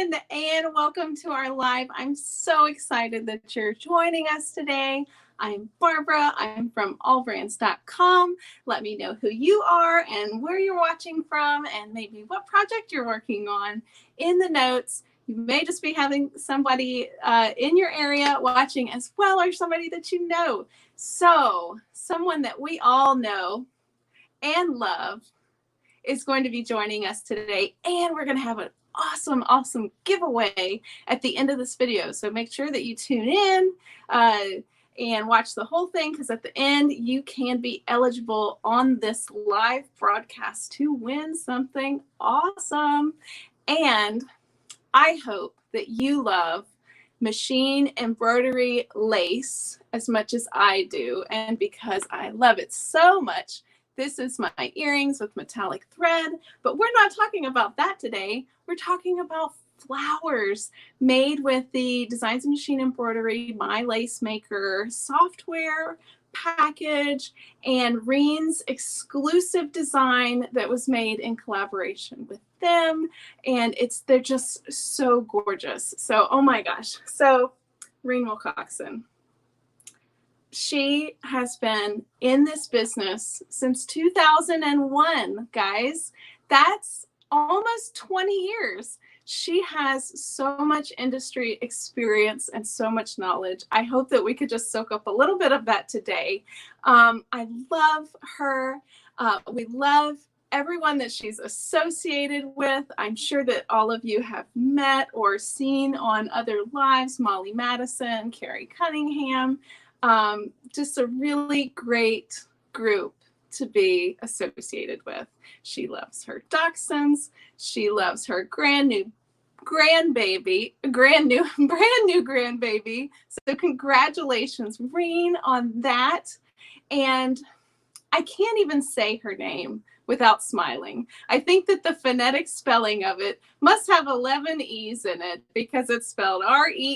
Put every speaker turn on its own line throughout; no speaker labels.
everyone, and welcome to our live. I'm so excited that you're joining us today. I'm Barbara. I'm from AllBrands.com. Let me know who you are and where you're watching from and maybe what project you're working on in the notes. You may just be having somebody in your area watching as well, or somebody that you know. So someone that we all know and love is going to be joining us today, and we're going to have an awesome giveaway at the end of this video. So make sure that you tune in and watch the whole thing, because at the end you can be eligible on this live broadcast to win something awesome. And I hope that you love machine embroidery lace as much as I do, and because I love it so much, this is my earrings with metallic thread, but we're not talking about that today. We're talking about flowers made with the Designs Machine Embroidery My Lace Maker software package and Reen's exclusive design that was made in collaboration with them. And they're just so gorgeous. So, oh my gosh. So, Reen Wilcoxson. She has been in this business since 2001, guys. That's almost 20 years. She has so much industry experience and so much knowledge. I hope that we could just soak up a little bit of that today. I love her. We love everyone that she's associated with. I'm sure that all of you have met or seen on other lives, Molly Madison, Carrie Cunningham. Just a really great group to be associated with. She loves her dachshunds. She loves her brand new grandbaby. So congratulations, Reen, on that. And I can't even say her name without smiling. I think that the phonetic spelling of it must have 11 E's in it, because it's spelled R-E-E-E-E-E-E-N,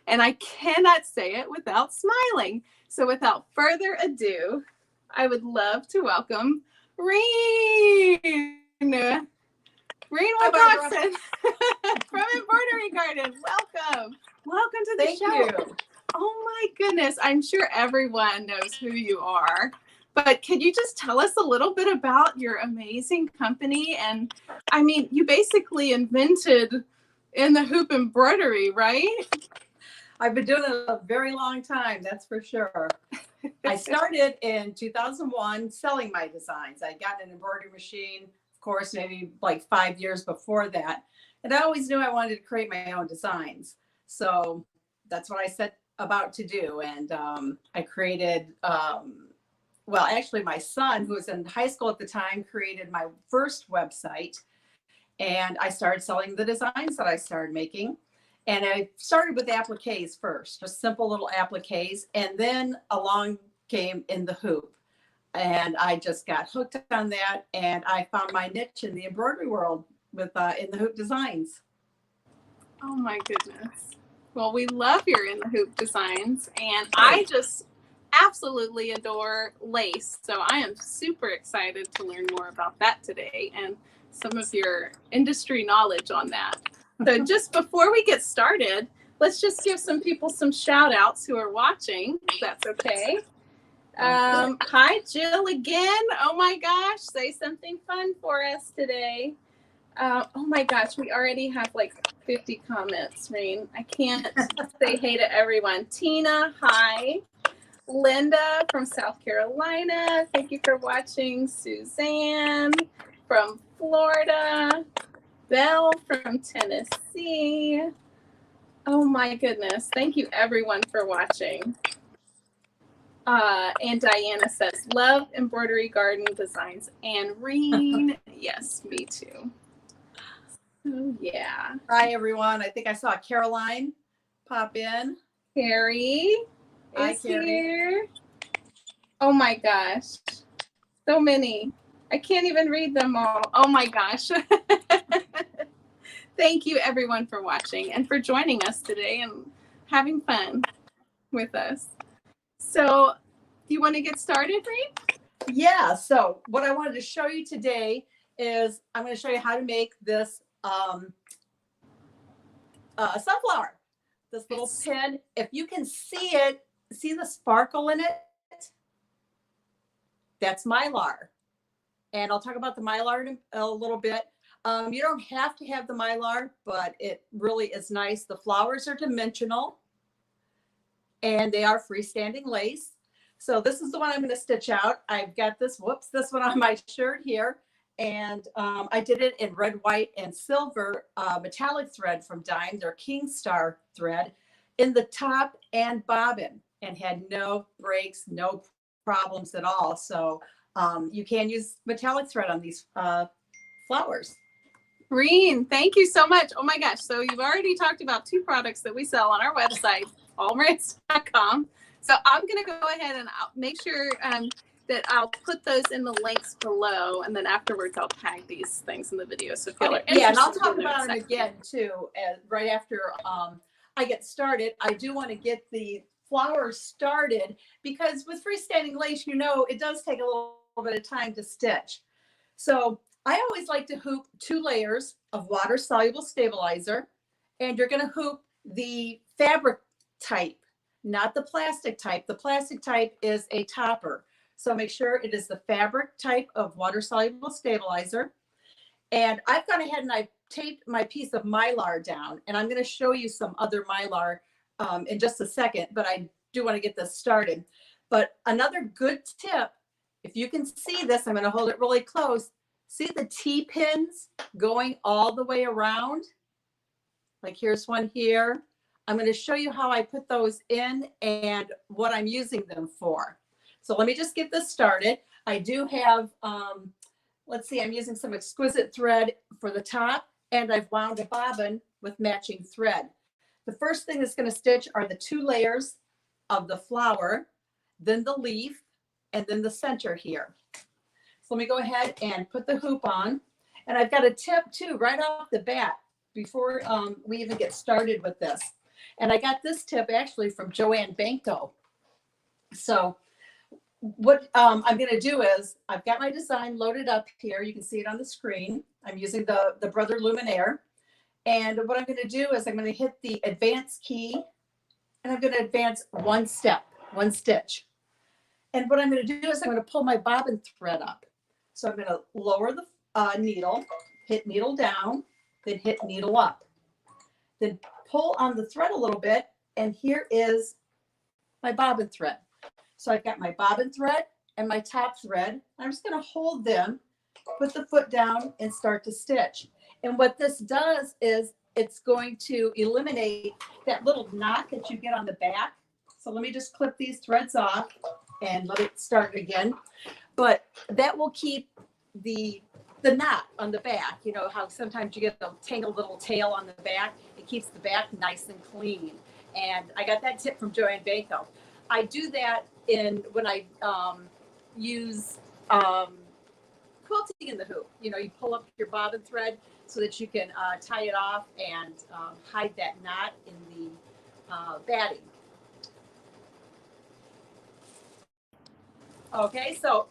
and I cannot say it without smiling. So without further ado, I would love to welcome Reen. Reen Wilcoxson from Embroidery Garden. Welcome to the show.
Thank you.
Oh my goodness, I'm sure everyone knows who you are. But could you just tell us a little bit about your amazing company? And I mean, you basically invented in the hoop embroidery, right?
I've been doing it a very long time, that's for sure. I started in 2001 selling my designs. I got an embroidery machine, of course, maybe like 5 years before that. And I always knew I wanted to create my own designs. So that's what I set about to do. And I created, well, actually my son, who was in high school at the time, created my first website. And I started selling the designs that I started making. And I started with appliques first, just simple little appliques. And then along came in the hoop. And I just got hooked on that. And I found my niche in the embroidery world with in the hoop designs.
Oh my goodness. Well, we love your in the hoop designs. And I just absolutely adore lace. So I am super excited to learn more about that today and some of your industry knowledge on that. So just before we get started, let's just give some people some shout outs who are watching, if that's okay. Hi, Jill again. Oh my gosh, say something fun for us today. Oh my gosh, we already have like 50 comments, Reen. I can't say hey to everyone. Tina, hi. Linda from South Carolina, thank you for watching. Suzanne from Florida. Belle from Tennessee. Oh my goodness. Thank you everyone for watching. And Diana says, love Embroidery Garden designs. And Reen, yes, me too. Oh yeah.
Hi everyone. I think I saw Caroline pop in.
Carrie is here. Oh my gosh. So many. I can't even read them all. Oh my gosh. Thank you everyone for watching and for joining us today and having fun with us. So do you want to get started, Reen?
Yeah, so what I wanted to show you today is I'm going to show you how to make this sunflower. This little pin, if you can see it, see the sparkle in it? That's Mylar. And I'll talk about the Mylar in a little bit. You don't have to have the Mylar, but it really is nice. The flowers are dimensional and they are freestanding lace. So this is the one I'm going to stitch out. I've got this one on my shirt here. And I did it in red, white, and silver metallic thread from Dime, their King Star thread, in the top and bobbin, and had no breaks, no problems at all. So you can use metallic thread on these flowers.
Reen, thank you so much. Oh my gosh. So you've already talked about 2 products that we sell on our website, allbrands.com. So I'm going to go ahead and I'll make sure that I'll put those in the links below. And then afterwards, I'll tag these things in the video. So if you're interested,
yeah, and I'll talk about them again too. Right after I get started, I do want to get the flowers started because with freestanding lace, you know, it does take a little bit of time to stitch. So I always like to hoop 2 layers of water soluble stabilizer, and you're going to hoop the fabric type, not the plastic type. The plastic type is a topper. So make sure it is the fabric type of water soluble stabilizer. And I've gone ahead and I've taped my piece of Mylar down, and I'm going to show you some other Mylar in just a second, but I do want to get this started. But another good tip, if you can see this, I'm going to hold it really close. See the T-pins going all the way around? Like here's one here. I'm going to show you how I put those in and what I'm using them for. So let me just get this started. I do have, let's see, I'm using some exquisite thread for the top, and I've wound a bobbin with matching thread. The first thing that's going to stitch are the 2 layers of the flower, then the leaf, and then the center here. So let me go ahead and put the hoop on. And I've got a tip too, right off the bat, before we even get started with this. And I got this tip actually from Joanne Banco. So what I'm going to do is I've got my design loaded up here. You can see it on the screen. I'm using the Brother Luminaire. And what I'm going to do is I'm going to hit the advance key, and I'm going to advance 1 step, 1 stitch. And what I'm going to do is I'm going to pull my bobbin thread up. So I'm going to lower the needle, hit needle down, then hit needle up. Then pull on the thread a little bit, and here is my bobbin thread. So I've got my bobbin thread and my top thread. I'm just going to hold them, put the foot down, and start to stitch. And what this does is it's going to eliminate that little knot that you get on the back. So let me just clip these threads off and let it start again. But that will keep the knot on the back. You know how sometimes you get a tangled little tail on the back? It keeps the back nice and clean. And I got that tip from Joanne Banco. I do that when I use quilting in the hoop. You know, you pull up your bobbin thread so that you can tie it off and hide that knot in the batting. Okay, so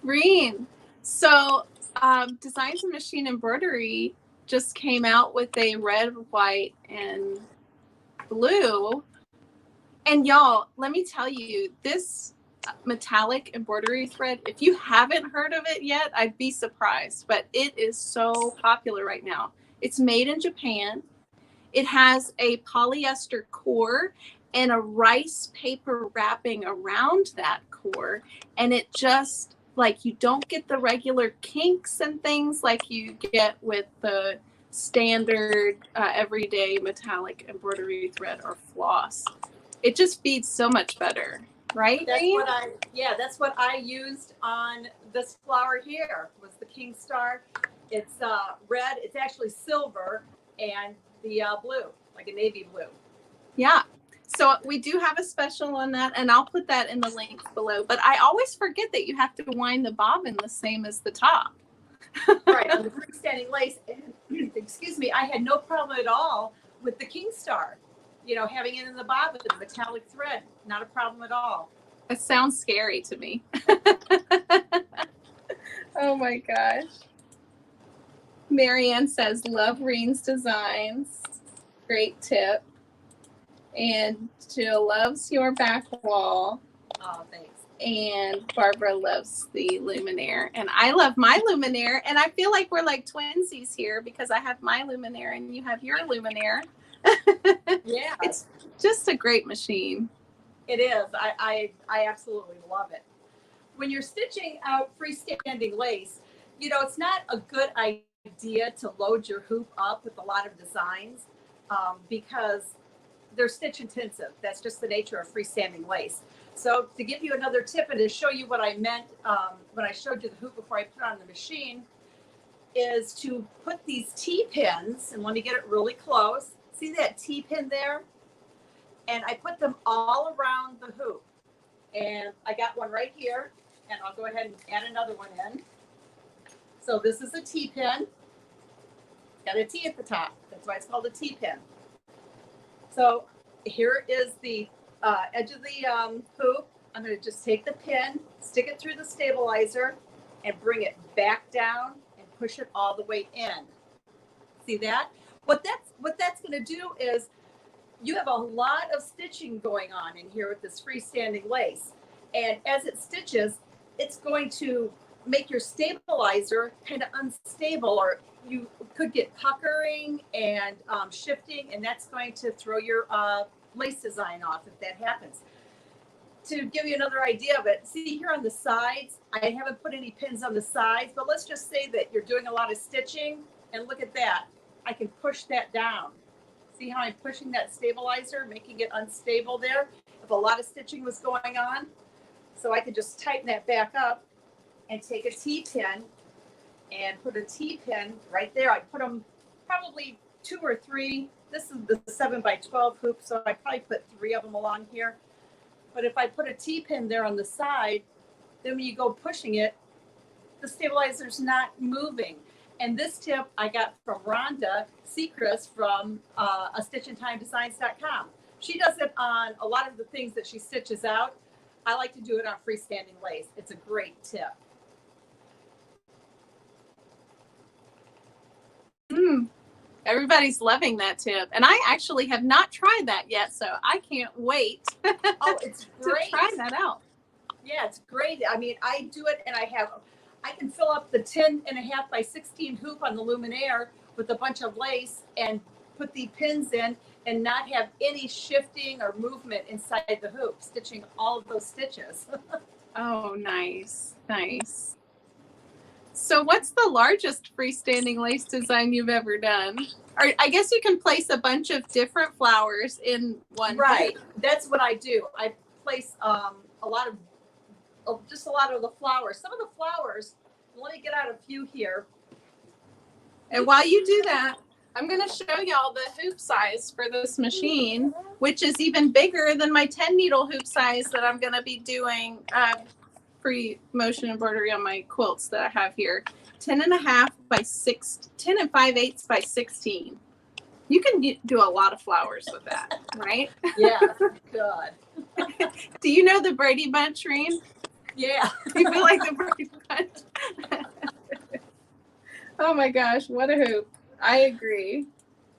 Reen, so Designs and Machine Embroidery just came out with a red, white, and blue. And y'all, let me tell you, this metallic embroidery thread, if you haven't heard of it yet, I'd be surprised, but it is so popular right now. It's made in Japan. It has a polyester core and a rice paper wrapping around that core, and it just, like, you don't get the regular kinks and things like you get with the standard everyday metallic embroidery thread or floss. It just feeds so much better, right?
That's what I used on this flower here, was the King Star. It's red, it's actually silver, and the blue, like a navy blue.
Yeah. So we do have a special on that, and I'll put that in the links below. But I always forget that you have to wind the bobbin the same as the top.
Right, on the freestanding lace. Excuse me, I had no problem at all with the King Star. You know, having it in the bobbin, the metallic thread, not a problem at all.
It sounds scary to me. Oh my gosh. Marianne says, love Reen's designs. Great tip. And Jill loves your back wall.
Oh, thanks.
And Barbara loves the luminaire. And I love my luminaire. And I feel like we're like twinsies here because I have my luminaire and you have your luminaire.
Yeah.
It's just a great machine.
It is. I absolutely love it. When you're stitching out freestanding lace, you know, it's not a good idea to load your hoop up with a lot of designs because they're stitch intensive. That's just the nature of freestanding lace. So to give you another tip and to show you what I meant when I showed you the hoop before I put it on the machine is to put these T-pins, and let me get it really close. See that T-pin there? And I put them all around the hoop. And I got one right here, and I'll go ahead and add another one in. So this is a T-pin. Got a T at the top. That's why it's called a T-pin. So here is the edge of the hoop. I'm going to just take the pin, stick it through the stabilizer, and bring it back down and push it all the way in. See that? What that's going to do is you have a lot of stitching going on in here with this freestanding lace. And as it stitches, it's going to make your stabilizer kind of unstable, or you could get puckering and shifting, and that's going to throw your lace design off if that happens. To give you another idea of it, see here on the sides, I haven't put any pins on the sides, but let's just say that you're doing a lot of stitching, and look at that. I can push that down. See how I'm pushing that stabilizer, making it unstable there? If a lot of stitching was going on. So I could just tighten that back up and take a T-pin and put a T-pin right there. I put them probably 2 or 3. This is the 7x12 hoop, so I probably put 3 of them along here. But if I put a T-pin there on the side, then when you go pushing it, the stabilizer's not moving. And this tip I got from Rhonda Sechrist from stitchandtimedesigns.com. She does it on a lot of the things that she stitches out. I like to do it on freestanding lace. It's a great tip.
Everybody's loving that tip. And I actually have not tried that yet, so I can't wait
Oh, it's great.
to try that out.
Yeah, it's great. I mean, I do it and I can fill up the 10.5 by 16 hoop on the luminaire with a bunch of lace and put the pins in and not have any shifting or movement inside the hoop, stitching all of those stitches.
Oh, nice. Nice. So what's the largest freestanding lace design you've ever done? Or I guess you can place a bunch of different flowers in one.
Right. That's what I do. I place a lot of the flowers. Some of the flowers, let me get out a few here.
And while you do that, I'm going to show y'all the hoop size for this machine, which is even bigger than my 10 needle hoop size that I'm going to be doing free motion embroidery on my quilts that I have here. 10.5 by 6, 10 5/8 by 16. You can do a lot of flowers with that, right?
Yeah, good.
Do you know the Brady Bunch, Reen?
Yeah.
You feel like the Brady Bunch? Oh my gosh, what a hoop. I agree.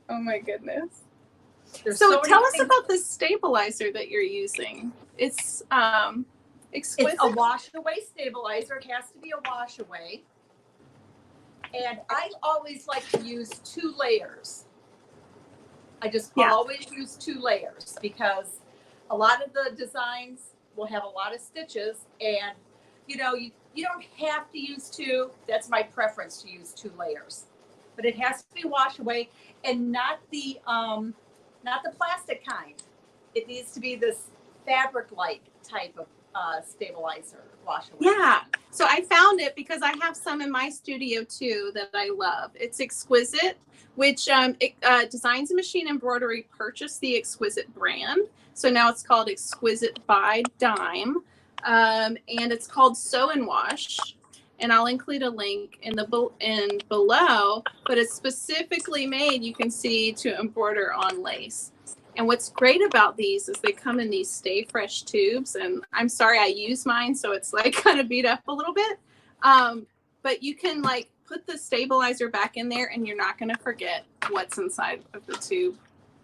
Oh my goodness. So tell us about the stabilizer that you're using. It's exquisite.
It's a wash away stabilizer. It has to be a wash away. And I always like to use 2 layers. I just always use 2 layers because a lot of the designs will have a lot of stitches, and you know, you don't have to use 2. That's my preference, to use 2 layers. But it has to be wash away, and not the plastic kind. It needs to be this fabric-like type of stabilizer wash away.
Yeah. So I found it because I have some in my studio too that I love. It's Exquisite, which Designs and Machine Embroidery purchased the Exquisite brand. So now it's called Exquisite by Dime. And it's called Sew and Wash. And I'll include a link in below, but it's specifically made, you can see, to embroider on lace. And what's great about these is they come in these Stay Fresh tubes. And I'm sorry, I use mine, so it's like kind of beat up a little bit. but you can like put the stabilizer back in there and you're not going to forget what's inside of the tube.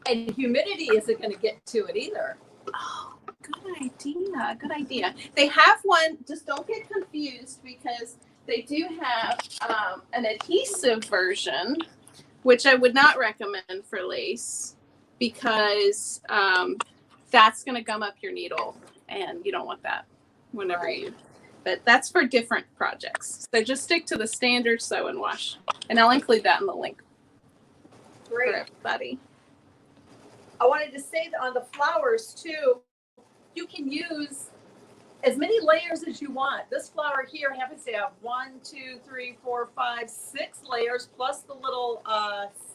And humidity isn't going to get to it either.
Oh, good idea. Good idea. They have one, just don't get confused because they do have an adhesive version, which I would not recommend for lace because that's going to gum up your needle and you don't want that whenever you, but that's for different projects. So just stick to the standard sew and wash. And I'll include that in the link for everybody.
I wanted to say that on the flowers too, you can use as many layers as you want. This flower here happens to have 1, 2, 3, 4, 5, 6 layers plus the little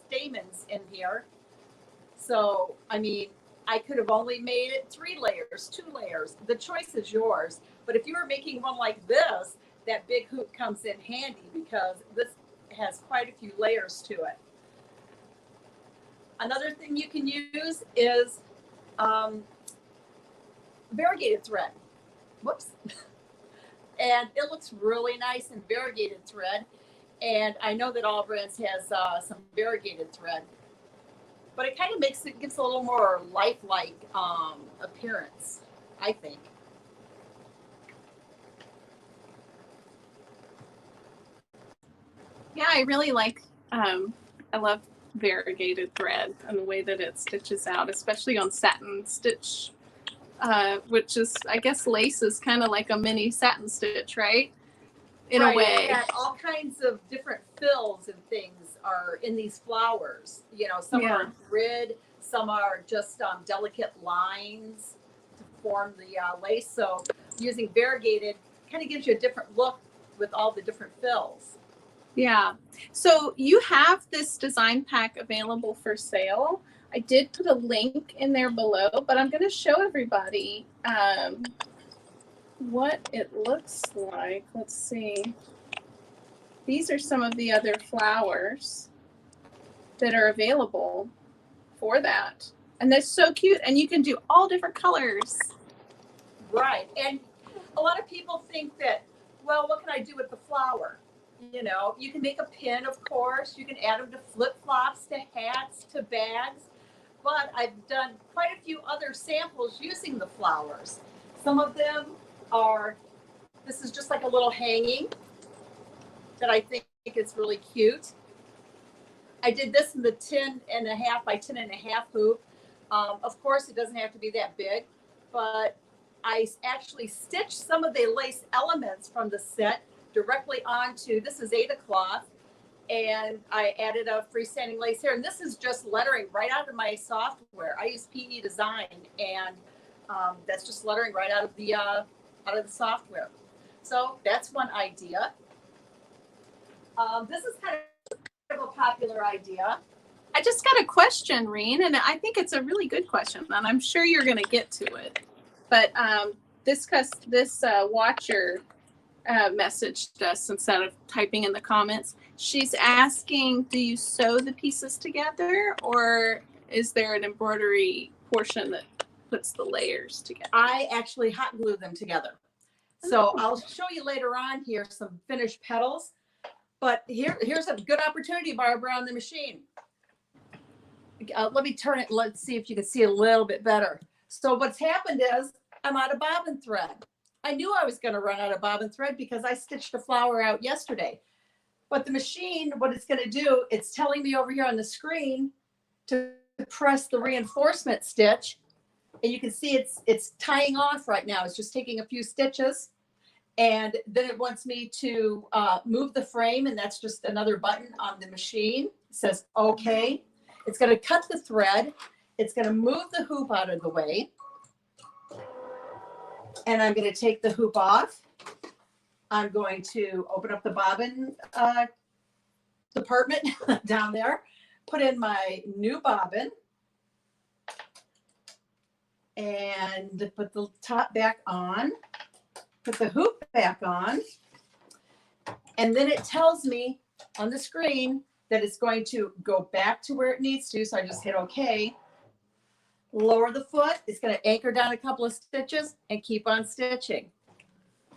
stamens in here. So, I mean, I could have only made it 3 layers, 2 layers. The choice is yours. But if you were making one like this, that big hoop comes in handy because this has quite a few layers to it. Another thing you can use is variegated thread. Whoops. And it looks really nice in variegated thread. And I know that AllBrands has some variegated thread, but it kind of gives a little more lifelike appearance, I think.
Yeah, I really like, I love variegated thread and the way that it stitches out, especially on satin stitch, which is, I guess lace is kind of like a mini satin stitch, right? In a way.
And all kinds of different fills and things are in these flowers. You know, some are grid, some are just delicate lines to form the lace. So using variegated kind of gives you a different look with all the different fills.
Yeah. So you have this design pack available for sale. I did put a link in there below, but I'm going to show everybody what it looks like. Let's see. These are some of the other flowers that are available for that. And they're so cute. And you can do all different colors.
Right. And a lot of people think that, well, what can I do with the flower? You know, you can make a pin, of course. You can add them to flip-flops, to hats, to bags. But I've done quite a few other samples using the flowers. Some of them are, this is just like a little hanging that I think is really cute. I did this in the 10.5 by 10.5 hoop. Of course, it doesn't have to be that big, but I actually stitched some of the lace elements from the set directly onto, this is Ada cloth, and I added a freestanding lace here. And this is just lettering right out of my software. I use PE Design, and that's just lettering right out of the software. So that's one idea. This is kind of a popular idea.
I just got a question, Reen, and I think it's a really good question, and I'm sure you're going to get to it. But this watcher messaged us instead of typing in the comments. She's asking, do you sew the pieces together, or is there an embroidery portion that puts the layers together?
I actually hot glue them together. So I'll show you later on here some finished petals. But here's a good opportunity, Barbara, on the machine. Let me turn it. Let's see if you can see a little bit better. So what's happened is I'm out of bobbin thread. I knew I was going to run out of bobbin thread because I stitched a flower out yesterday. But the machine, what it's going to do, it's telling me over here on the screen to press the reinforcement stitch. And you can see it's tying off right now. It's just taking a few stitches. And then it wants me to move the frame, and that's just another button on the machine. It says, okay. It's going to cut the thread. It's going to move the hoop out of the way. And I'm going to take the hoop off. I'm going to open up the bobbin department down there, put in my new bobbin, and put the top back on, put the hoop back on, and then it tells me on the screen that it's going to go back to where it needs to. So I just hit OK. Lower the foot. It's going to anchor down a couple of stitches and keep on stitching.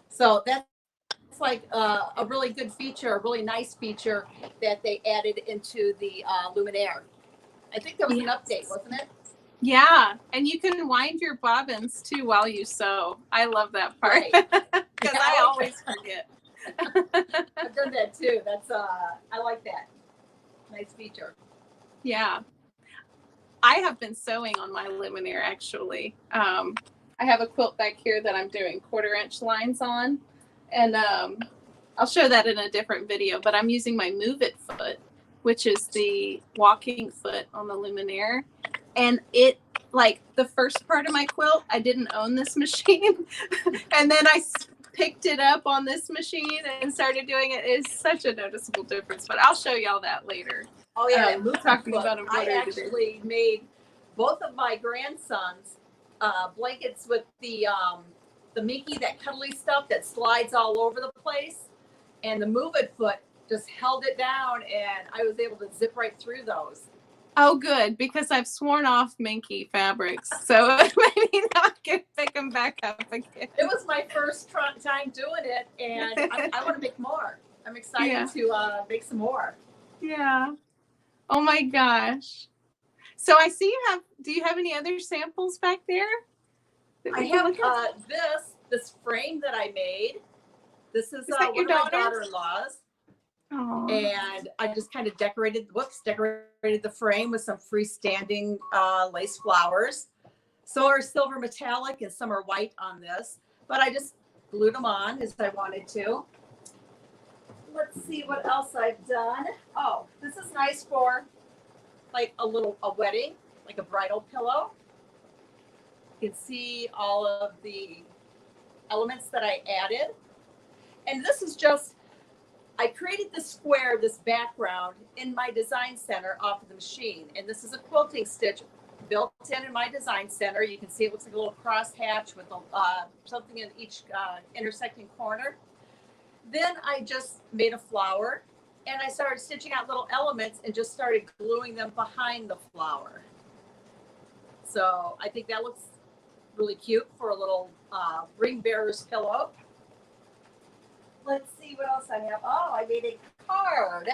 So that's looks like a really good feature, a really nice feature that they added into the Luminaire. I think there was an update, wasn't it?
Yeah, and you can wind your bobbins too while you sew. I love that part because I always forget.
I've done that too. That's I like that. Nice feature.
Yeah, I have been sewing on my Luminaire actually. I have a quilt back here that I'm doing 1/4" lines on, and I'll show that in a different video. But I'm using my Move It foot, which is the walking foot on the Luminaire. And it, like the first part of my quilt, I didn't own this machine. And then I picked it up on this machine and started doing it. It's such a noticeable difference, but I'll show y'all that later.
Oh yeah,
talking about embroidery.
I actually made both of my grandsons blankets with the Mickey, that cuddly stuff that slides all over the place, and the Move It foot just held it down, and I was able to zip right through those.
Oh, good, because I've sworn off Minky fabrics, so maybe now I can pick them back up again.
It was my first time doing it, and I want to make more. I'm excited to make some more.
Yeah. Oh my gosh. So I see you have. Do you have any other samples back there?
I have this frame that I made. This is one of my daughter-in-laws. And I just kind of decorated the frame with some freestanding lace flowers. Some are silver metallic and some are white on this, but I just glued them on as I wanted to. Let's see what else I've done. Oh, this is nice for like a wedding, like a bridal pillow. You can see all of the elements that I added. And this is just, I created this square, this background in my design center off of the machine. And this is a quilting stitch built in my design center. You can see it looks like a little cross hatch with something in each intersecting corner. Then I just made a flower and I started stitching out little elements and just started gluing them behind the flower. So I think that looks really cute for a little ring bearer's pillow. Let's see what else I have. Oh, I made a card.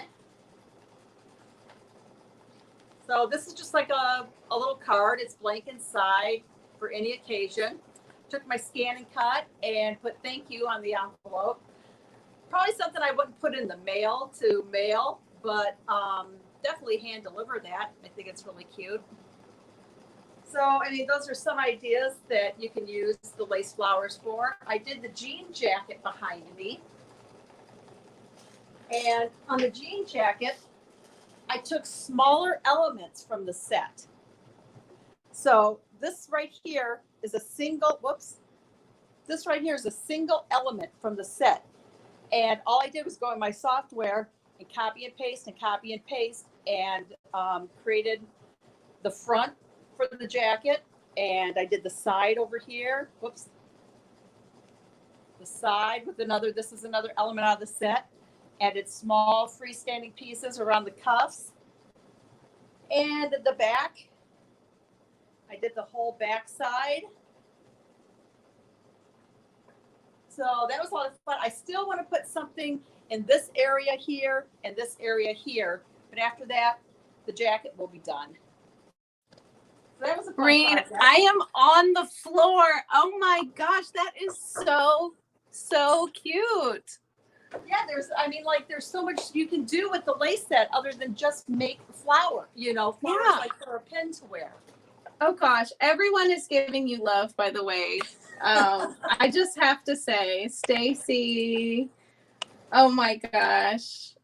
So this is just like a little card. It's blank inside for any occasion. Took my scan and cut and put thank you on the envelope. Probably something I wouldn't put in the mail to mail, but definitely hand deliver that. I think it's really cute. So, I mean, those are some ideas that you can use the lace flowers for. I did the jean jacket behind me. And on the jean jacket, I took smaller elements from the set. So this right here is a single, this right here is a single element from the set. And all I did was go in my software and copy and paste and created the front for the jacket. And I did the side over here. The side with another, this is another element out of the set. Added small freestanding pieces around the cuffs. And the back, I did the whole back side. So that was a lot of fun. I still want to put something in this area here and this area here. But after that, the jacket will be done. So that was a fun project.
I am on the floor. Oh my gosh, that is so cute.
Yeah, there's so much you can do with the lace set other than just make the flower, flowers like for a pin to wear.
Oh gosh, everyone is giving you love, by the way. I just have to say, Stacy, oh my gosh.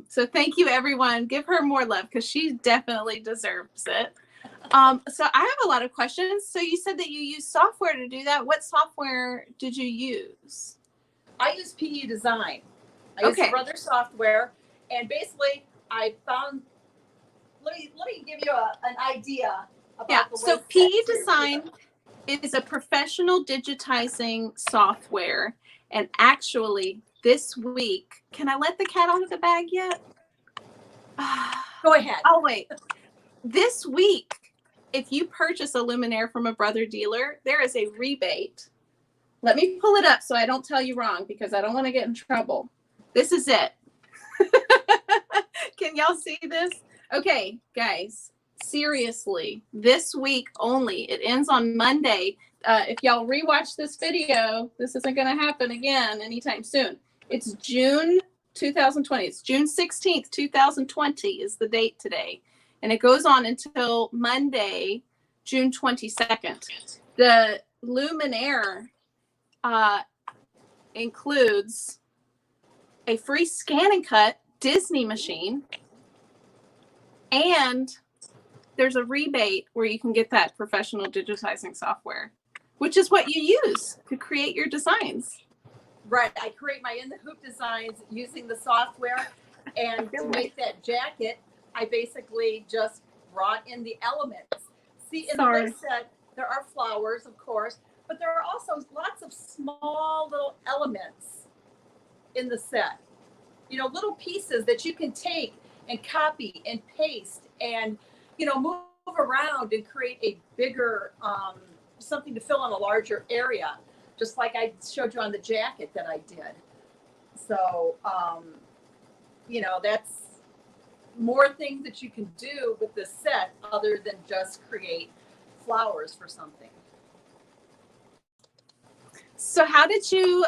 So thank you, everyone. Give her more love because she definitely deserves it. So I have a lot of questions. So you said that you use software to do that. What software did you use?
I use PE Design. I use some other software, and basically I found. Let me give you an idea about the way.
So PE Design is a professional digitizing software, and actually this week, can I let the cat out of the bag yet?
Go ahead.
Oh wait, this week, if you purchase a Luminaire from a brother dealer, there is a rebate Let me pull it up so I don't tell you wrong because I don't want to get in trouble. This is it. Can y'all see this? Okay, guys, seriously, this week only. It ends on Monday. If y'all rewatch this video, this isn't going to happen again anytime soon. It's June 2020. It's June 16th, 2020 is the date today. And it goes on until Monday, June 22nd. The Luminaire includes a free scan and cut Disney machine, and there's a rebate where you can get that professional digitizing software, which is what you use to create your designs.
Right. I create my in the hoop designs using the software, and to make that jacket, I basically just brought in the elements. See, in the lace set, there are flowers, of course, but there are also lots of small little elements in the set. You know, little pieces that you can take and copy and paste and, you know, move around and create a bigger, something to fill in a larger area, just like I showed you on the jacket that I did. So, you know, that's more things that you can do with this set other than just create flowers for something.
So how did you,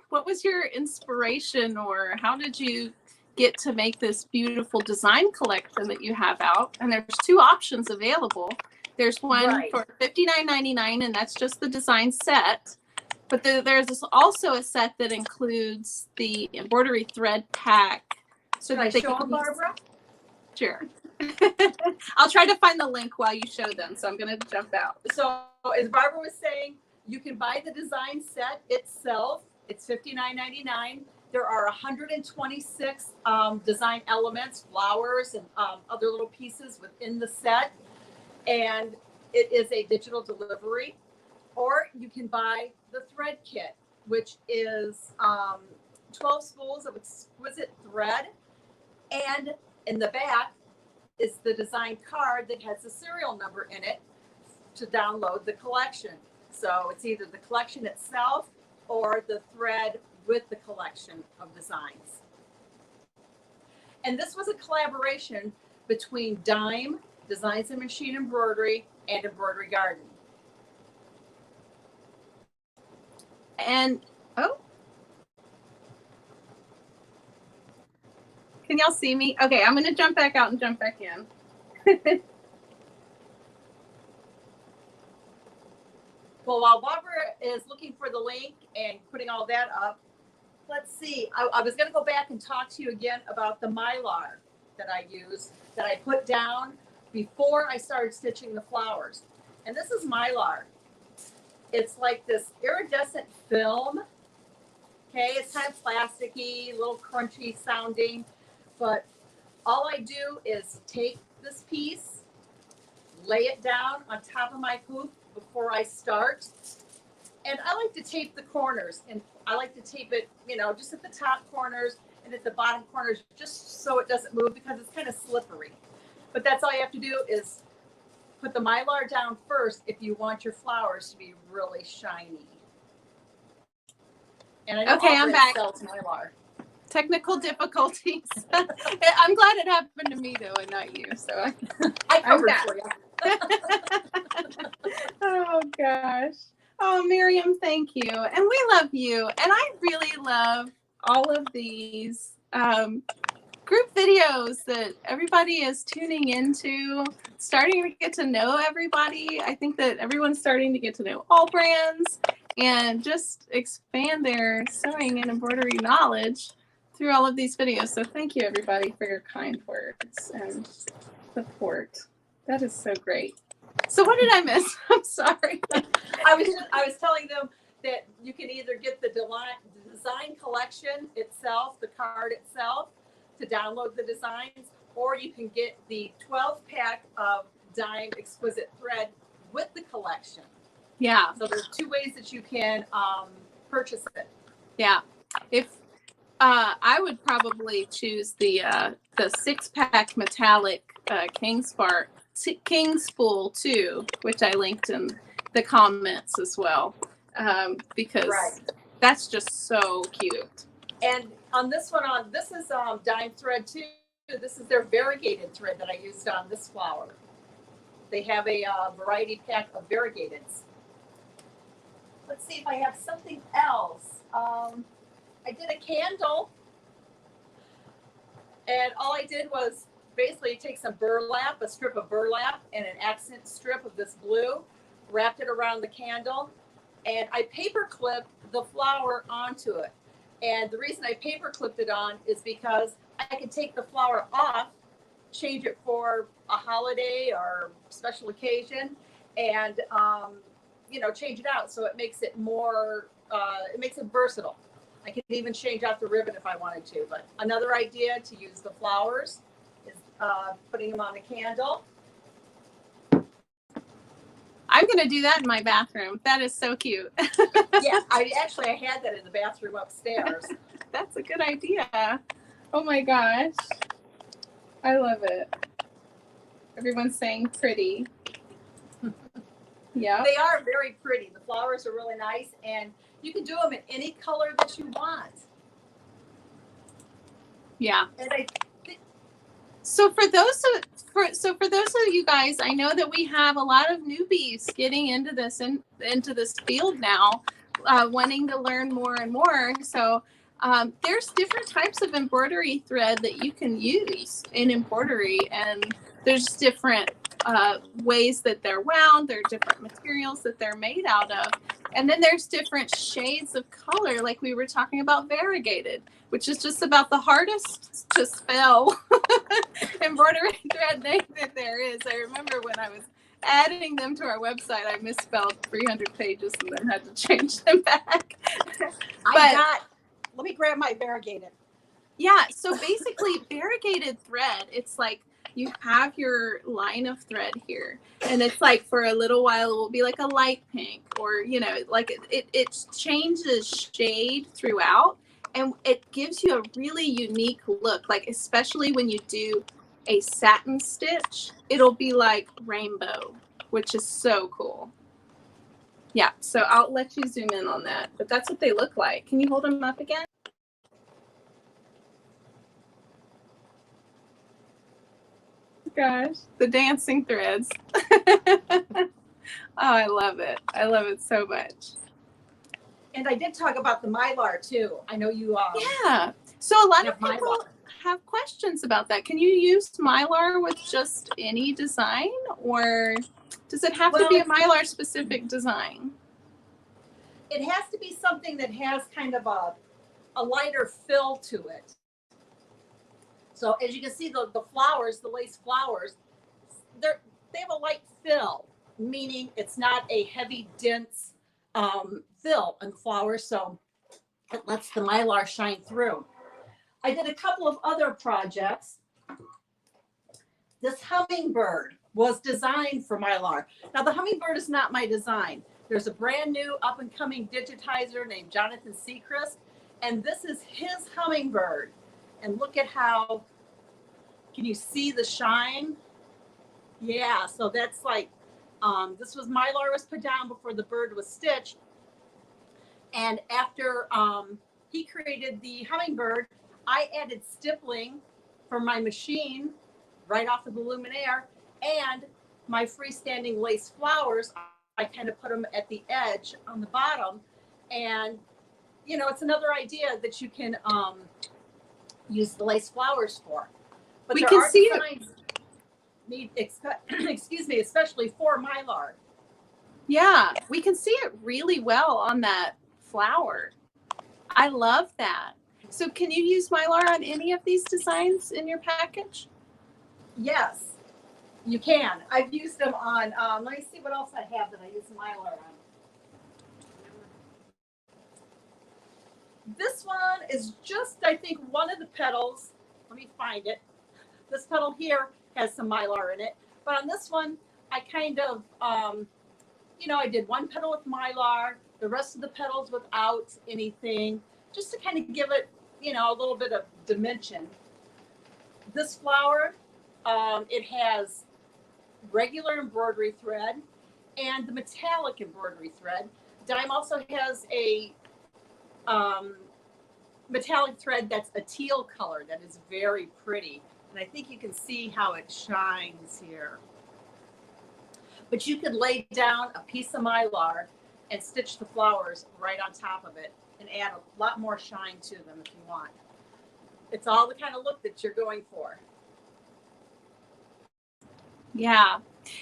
what was your inspiration, or how did you get to make this beautiful design collection that you have out? And there's two options available. There's one for $59.99, and that's just the design set. But there's also a set that includes the embroidery thread pack.
So can I show them, Barbara?
Sure. I'll try to find the link while you show them. So I'm going to jump out.
So as Barbara was saying, you can buy the design set itself. It's $59.99. There are 126 design elements, flowers, and other little pieces within the set. And it is a digital delivery. Or you can buy the thread kit, which is 12 spools of exquisite thread. And in the back is the design card that has the serial number in it to download the collection. So it's either the collection itself or the thread with the collection of designs. And this was a collaboration between Dime, Designs and Machine Embroidery, and Embroidery Garden.
And, oh. Can y'all see me? Okay, I'm going to jump back out and jump back in.
Well, while Barbara is looking for the link and putting all that up, let's see. I was going to go back and talk to you again about the Mylar that I use, that I put down before I started stitching the flowers. And this is Mylar. It's like this iridescent film. Okay, it's kind of plasticky, a little crunchy sounding, but all I do is take this piece, lay it down on top of my hoop before I start. And I like to tape the corners, and I like to tape it, you know, just at the top corners and at the bottom corners, just so it doesn't move because it's kind of slippery. But that's all you have to do is put the Mylar down first if you want your flowers to be really shiny. And I know
okay, I'm back.
Sells Mylar.
Technical difficulties. I'm glad it happened to me though, and not you. So
I covered for you.
Oh gosh. Oh, Miriam, thank you. And we love you. And I really love all of these group videos that everybody is tuning into, starting to get to know everybody. I think that everyone's starting to get to know AllBrands and just expand their sewing and embroidery knowledge through all of these videos. So thank you, everybody, for your kind words and support. That is so great. So what did I miss? I'm sorry.
I was telling them that you can either get the design collection itself, the card itself, to download the designs, or you can get the 12-pack of Dime Exquisite Thread with the collection.
Yeah.
So there's two ways that you can purchase it.
Yeah. If I would probably choose the 6-pack metallic King Spool too, which I linked in the comments as well. because
Right.
that's just so cute.
And on this one, this is dime thread too. This is their variegated thread that I used on this flower. They have a variety pack of variegateds. Let's see if I have something else. I did a candle, and all I did was basically take some burlap, a strip of burlap, and an accent strip of this blue, wrapped it around the candle, and I paper clipped the flower onto it. And the reason I paper clipped it on is because I could take the flower off, change it for a holiday or special occasion, and change it out so it makes it more, it makes it versatile. I could even change out the ribbon if I wanted to. But another idea to use the flowers is putting them on a candle.
I'm going to do that in my bathroom. That is so cute.
Yeah, I had that in the bathroom upstairs.
That's a good idea. Oh my gosh. I love it. Everyone's saying pretty. Yeah.
They are very pretty. The flowers are really nice, and you can do them in any color that you want.
Yeah.
And
So for those of you guys, I know that we have a lot of newbies getting into this field now, wanting to learn more and more. So there's different types of embroidery thread that you can use in embroidery, and there's different ways that they're wound. There are different materials that they're made out of, and then there's different shades of color, like we were talking about variegated, which is just about the hardest to spell embroidery thread name that there is. I remember when I was adding them to our website, I misspelled 300 pages and then had to change them back.
Let me grab my variegated.
Yeah, so basically variegated thread, it's like you have your line of thread here, and it's like for a little while it will be like a light pink, or like it changes shade throughout, and it gives you a really unique look, like especially when you do a satin stitch, it'll be like rainbow, which is so cool. Yeah, so I'll let you zoom in on that, but that's what they look like. Can you hold them up again? Gosh, the dancing threads. Oh, I love it. I love it so much.
And I did talk about the Mylar too. I know you.
Yeah. So a lot of people have questions about that. Can you use Mylar with just any design, or does it have to be a Mylar specific design?
It has to be something that has kind of a lighter fill to it. So as you can see, the flowers, the lace flowers, they have a light fill, meaning it's not a heavy, dense fill in flowers, so it lets the Mylar shine through. I did a couple of other projects. This hummingbird was designed for Mylar. Now the hummingbird is not my design. There's a brand new up and coming digitizer named Jonathan Seacrest, and this is his hummingbird. And look at how, can you see the shine? Yeah, so that's like, this was Mylar was put down before the bird was stitched. And after he created the hummingbird, I added stippling for my machine right off of the luminaire, and my freestanding lace flowers, I kind of put them at the edge on the bottom. And, it's another idea that you can use the lace flowers for. But
we can see
it. Excuse me, especially for Mylar.
Yeah, we can see it really well on that flower. I love that. So can you use Mylar on any of these designs in your package?
Yes, you can. I've used them on, let me see what else I have that I use Mylar on. This one is just, I think, one of the petals. Let me find it. This petal here has some Mylar in it. But on this one, I kind of, I did one petal with Mylar, the rest of the petals without anything, just to kind of give it, a little bit of dimension. This flower, it has regular embroidery thread and the metallic embroidery thread. Dime also has a metallic thread that's a teal color that is very pretty. And I think you can see how it shines here. But you could lay down a piece of Mylar and stitch the flowers right on top of it and add a lot more shine to them if you want. It's all the kind of look that you're going for.
Yeah.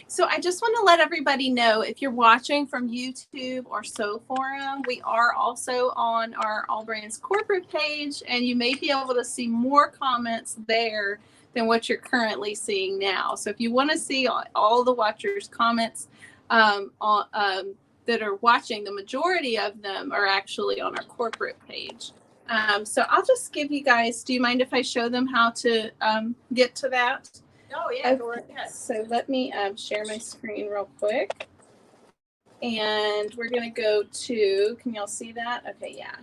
So I just want to let everybody know, if you're watching from YouTube or So Forum, we are also on our AllBrands corporate page, and you may be able to see more comments there than what you're currently seeing now. So if you want to see all the watchers' comments that are watching, the majority of them are actually on our corporate page. So I'll just give you guys, do you mind if I show them how to get to that?
Oh, yeah, go right ahead.
So let me share my screen real quick. And we're going to go to, can y'all see that? Okay, yeah.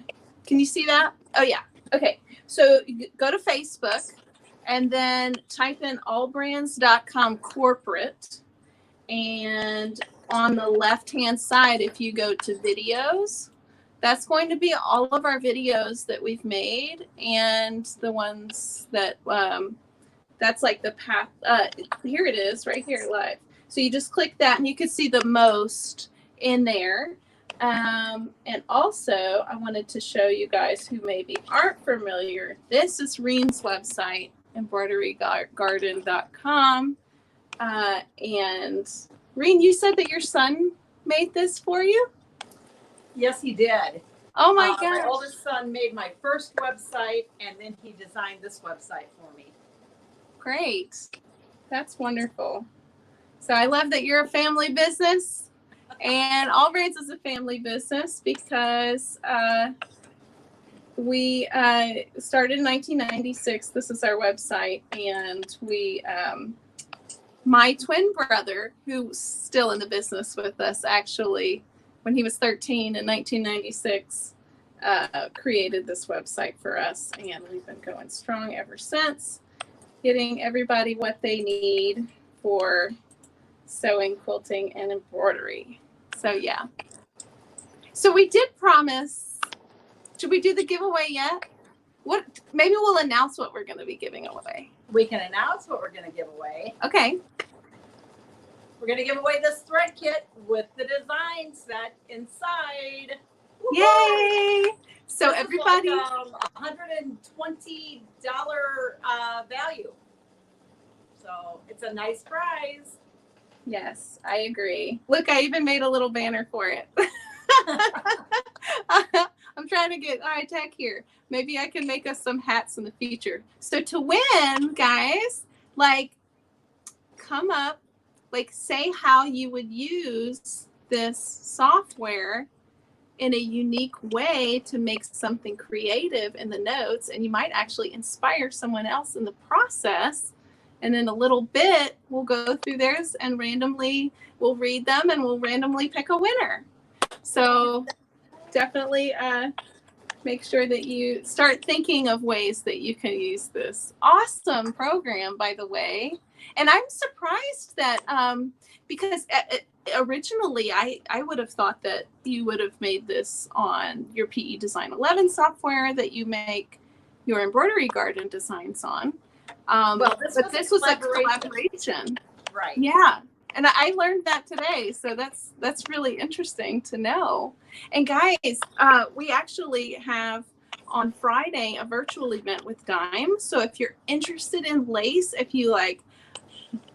Can you see that? Oh, yeah. Okay. So you go to Facebook and then type in allbrands.com corporate. And on the left-hand side, if you go to videos, that's going to be all of our videos that we've made and the ones that that's like the path. Here it is right here live. So you just click that and you can see the most in there. And also I wanted to show you guys who maybe aren't familiar. This is Reen's website, embroiderygarden.com. And Reen, you said that your son made this for you?
Yes, he did.
Oh my gosh.
My oldest son made my first website, and then he designed this website for me.
Great. That's wonderful. So I love that you're a family business, and AllBrands is a family business because we started in 1996. This is our website, and we, my twin brother, who's still in the business with us, actually, when he was 13 in 1996, created this website for us, and we've been going strong ever since, getting everybody what they need for sewing, quilting, and embroidery. So yeah. So we did promise, should we do the giveaway yet? What? Maybe we'll announce what we're going to be giving away.
We can announce what we're going to give away.
Okay.
We're going to give away this thread kit with the design set inside.
Yay! So
this
everybody,
is like, $120 value. So it's a nice prize.
yes, I agree. Look, I even made a little banner for it. I'm trying to get high tech here. Maybe I can make us some hats in the future. So to win, guys, like, come up, like, say how you would use this software in a unique way to make something creative in the notes, and you might actually inspire someone else in the process. And in a little bit, we'll go through theirs and randomly we'll read them and we'll randomly pick a winner. So definitely make sure that you start thinking of ways that you can use this awesome program, by the way. And I'm surprised that because originally I would have thought that you would have made this on your PE Design 11 software that you make your Embroidery Garden designs on.
Well,
this was a collaboration.
Right.
Yeah. And I learned that today. So that's really interesting to know. And guys, we actually have on Friday a virtual event with Dime. So if you're interested in lace, if you like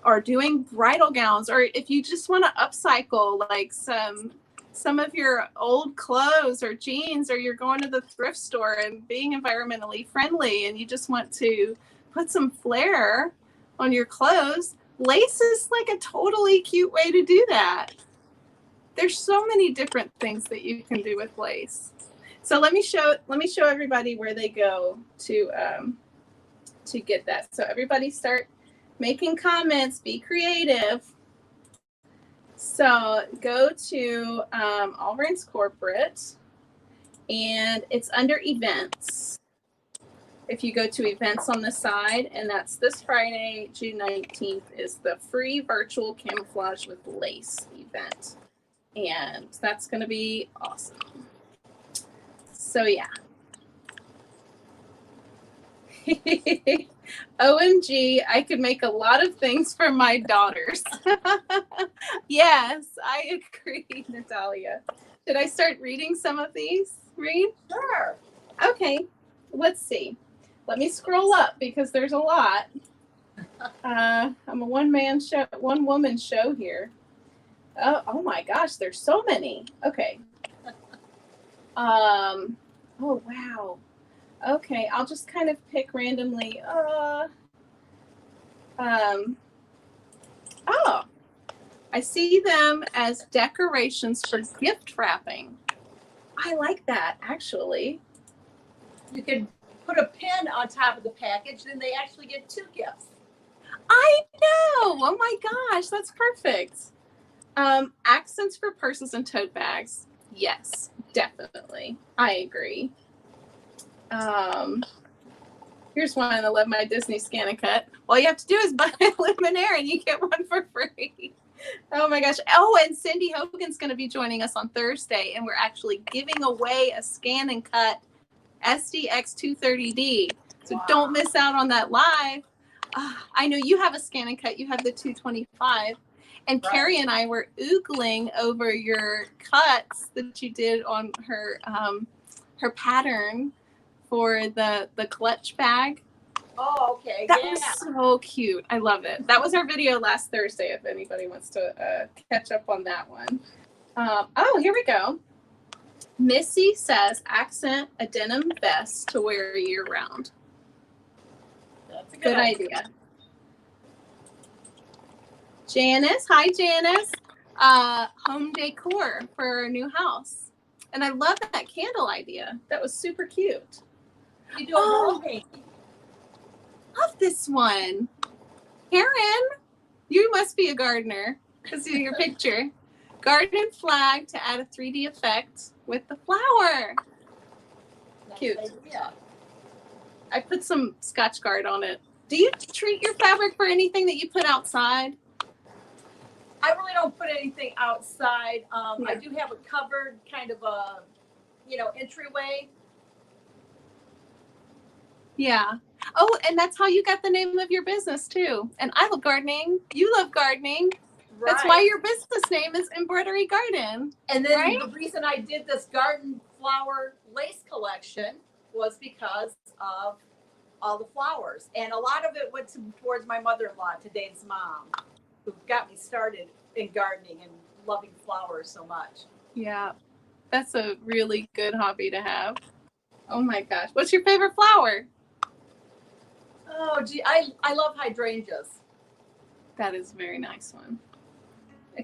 are doing bridal gowns, or if you just want to upcycle like some of your old clothes or jeans, or you're going to the thrift store and being environmentally friendly and you just want to put some flair on your clothes, lace is like a totally cute way to do that. There's so many different things that you can do with lace. So let me show everybody where they go to get that. So everybody start making comments, be creative. So go to AllBrands Corporate, and it's under events. If you go to events on the side, and that's this Friday, June 19th, is the free virtual camouflage with lace event. And that's going to be awesome. So yeah. OMG, I could make a lot of things for my daughters. Yes, I agree, Natalia. Should I start reading some of these, Reen?
Sure.
Okay, let's see. Let me scroll up because there's a lot. I'm a one woman show here. Oh my gosh, there's so many. Okay. Oh wow. Okay, I'll just kind of pick randomly. Oh, I see them as decorations for gift wrapping. I like that, actually.
You can put a pin on top of the package, then they actually get 2 gifts.
I know. Oh my gosh, that's perfect. Accents for purses and tote bags. Yes, definitely. I agree. Here's one. I love my Disney Scan and Cut. All you have to do is buy a Luminaire and you get one for free. Oh my gosh. Oh, and Cindy Hogan's going to be joining us on Thursday, and we're actually giving away a Scan and Cut SDX 230D. So wow, don't miss out on that live. I know you have a Scan and Cut. You have the 225. And right, Carrie and I were oogling over your cuts that you did on her pattern for the clutch bag.
Oh, okay.
That was so cute. I love it. That was our video last Thursday, if anybody wants to catch up on that one. Oh, here we go. Missy says, accent a denim vest to wear year round.
That's a
good idea. Janice, hi Janice. Home decor for our new house. And I love that candle idea. That was super cute.
You do a wall painting.
Love this one. Karen, you must be a gardener because of your picture. Garden flag to add a 3D effect with the flower. Cute.
Yeah.
I put some Scotchgard on it. Do you treat your fabric for anything that you put outside?
I really don't put anything outside.
Yeah.
I do have a covered kind of a, entryway.
Yeah. Oh, and that's how you got the name of your business too. And I love gardening. You love gardening. Right. That's why your business name is Embroidery Garden.
And then the reason I did this garden flower lace collection was because of all the flowers. And a lot of it went towards my mother-in-law, today's mom, who got me started in gardening and loving flowers so much.
Yeah, that's a really good hobby to have. Oh my gosh. What's your favorite flower?
Oh, gee, I love hydrangeas.
That is a very nice one.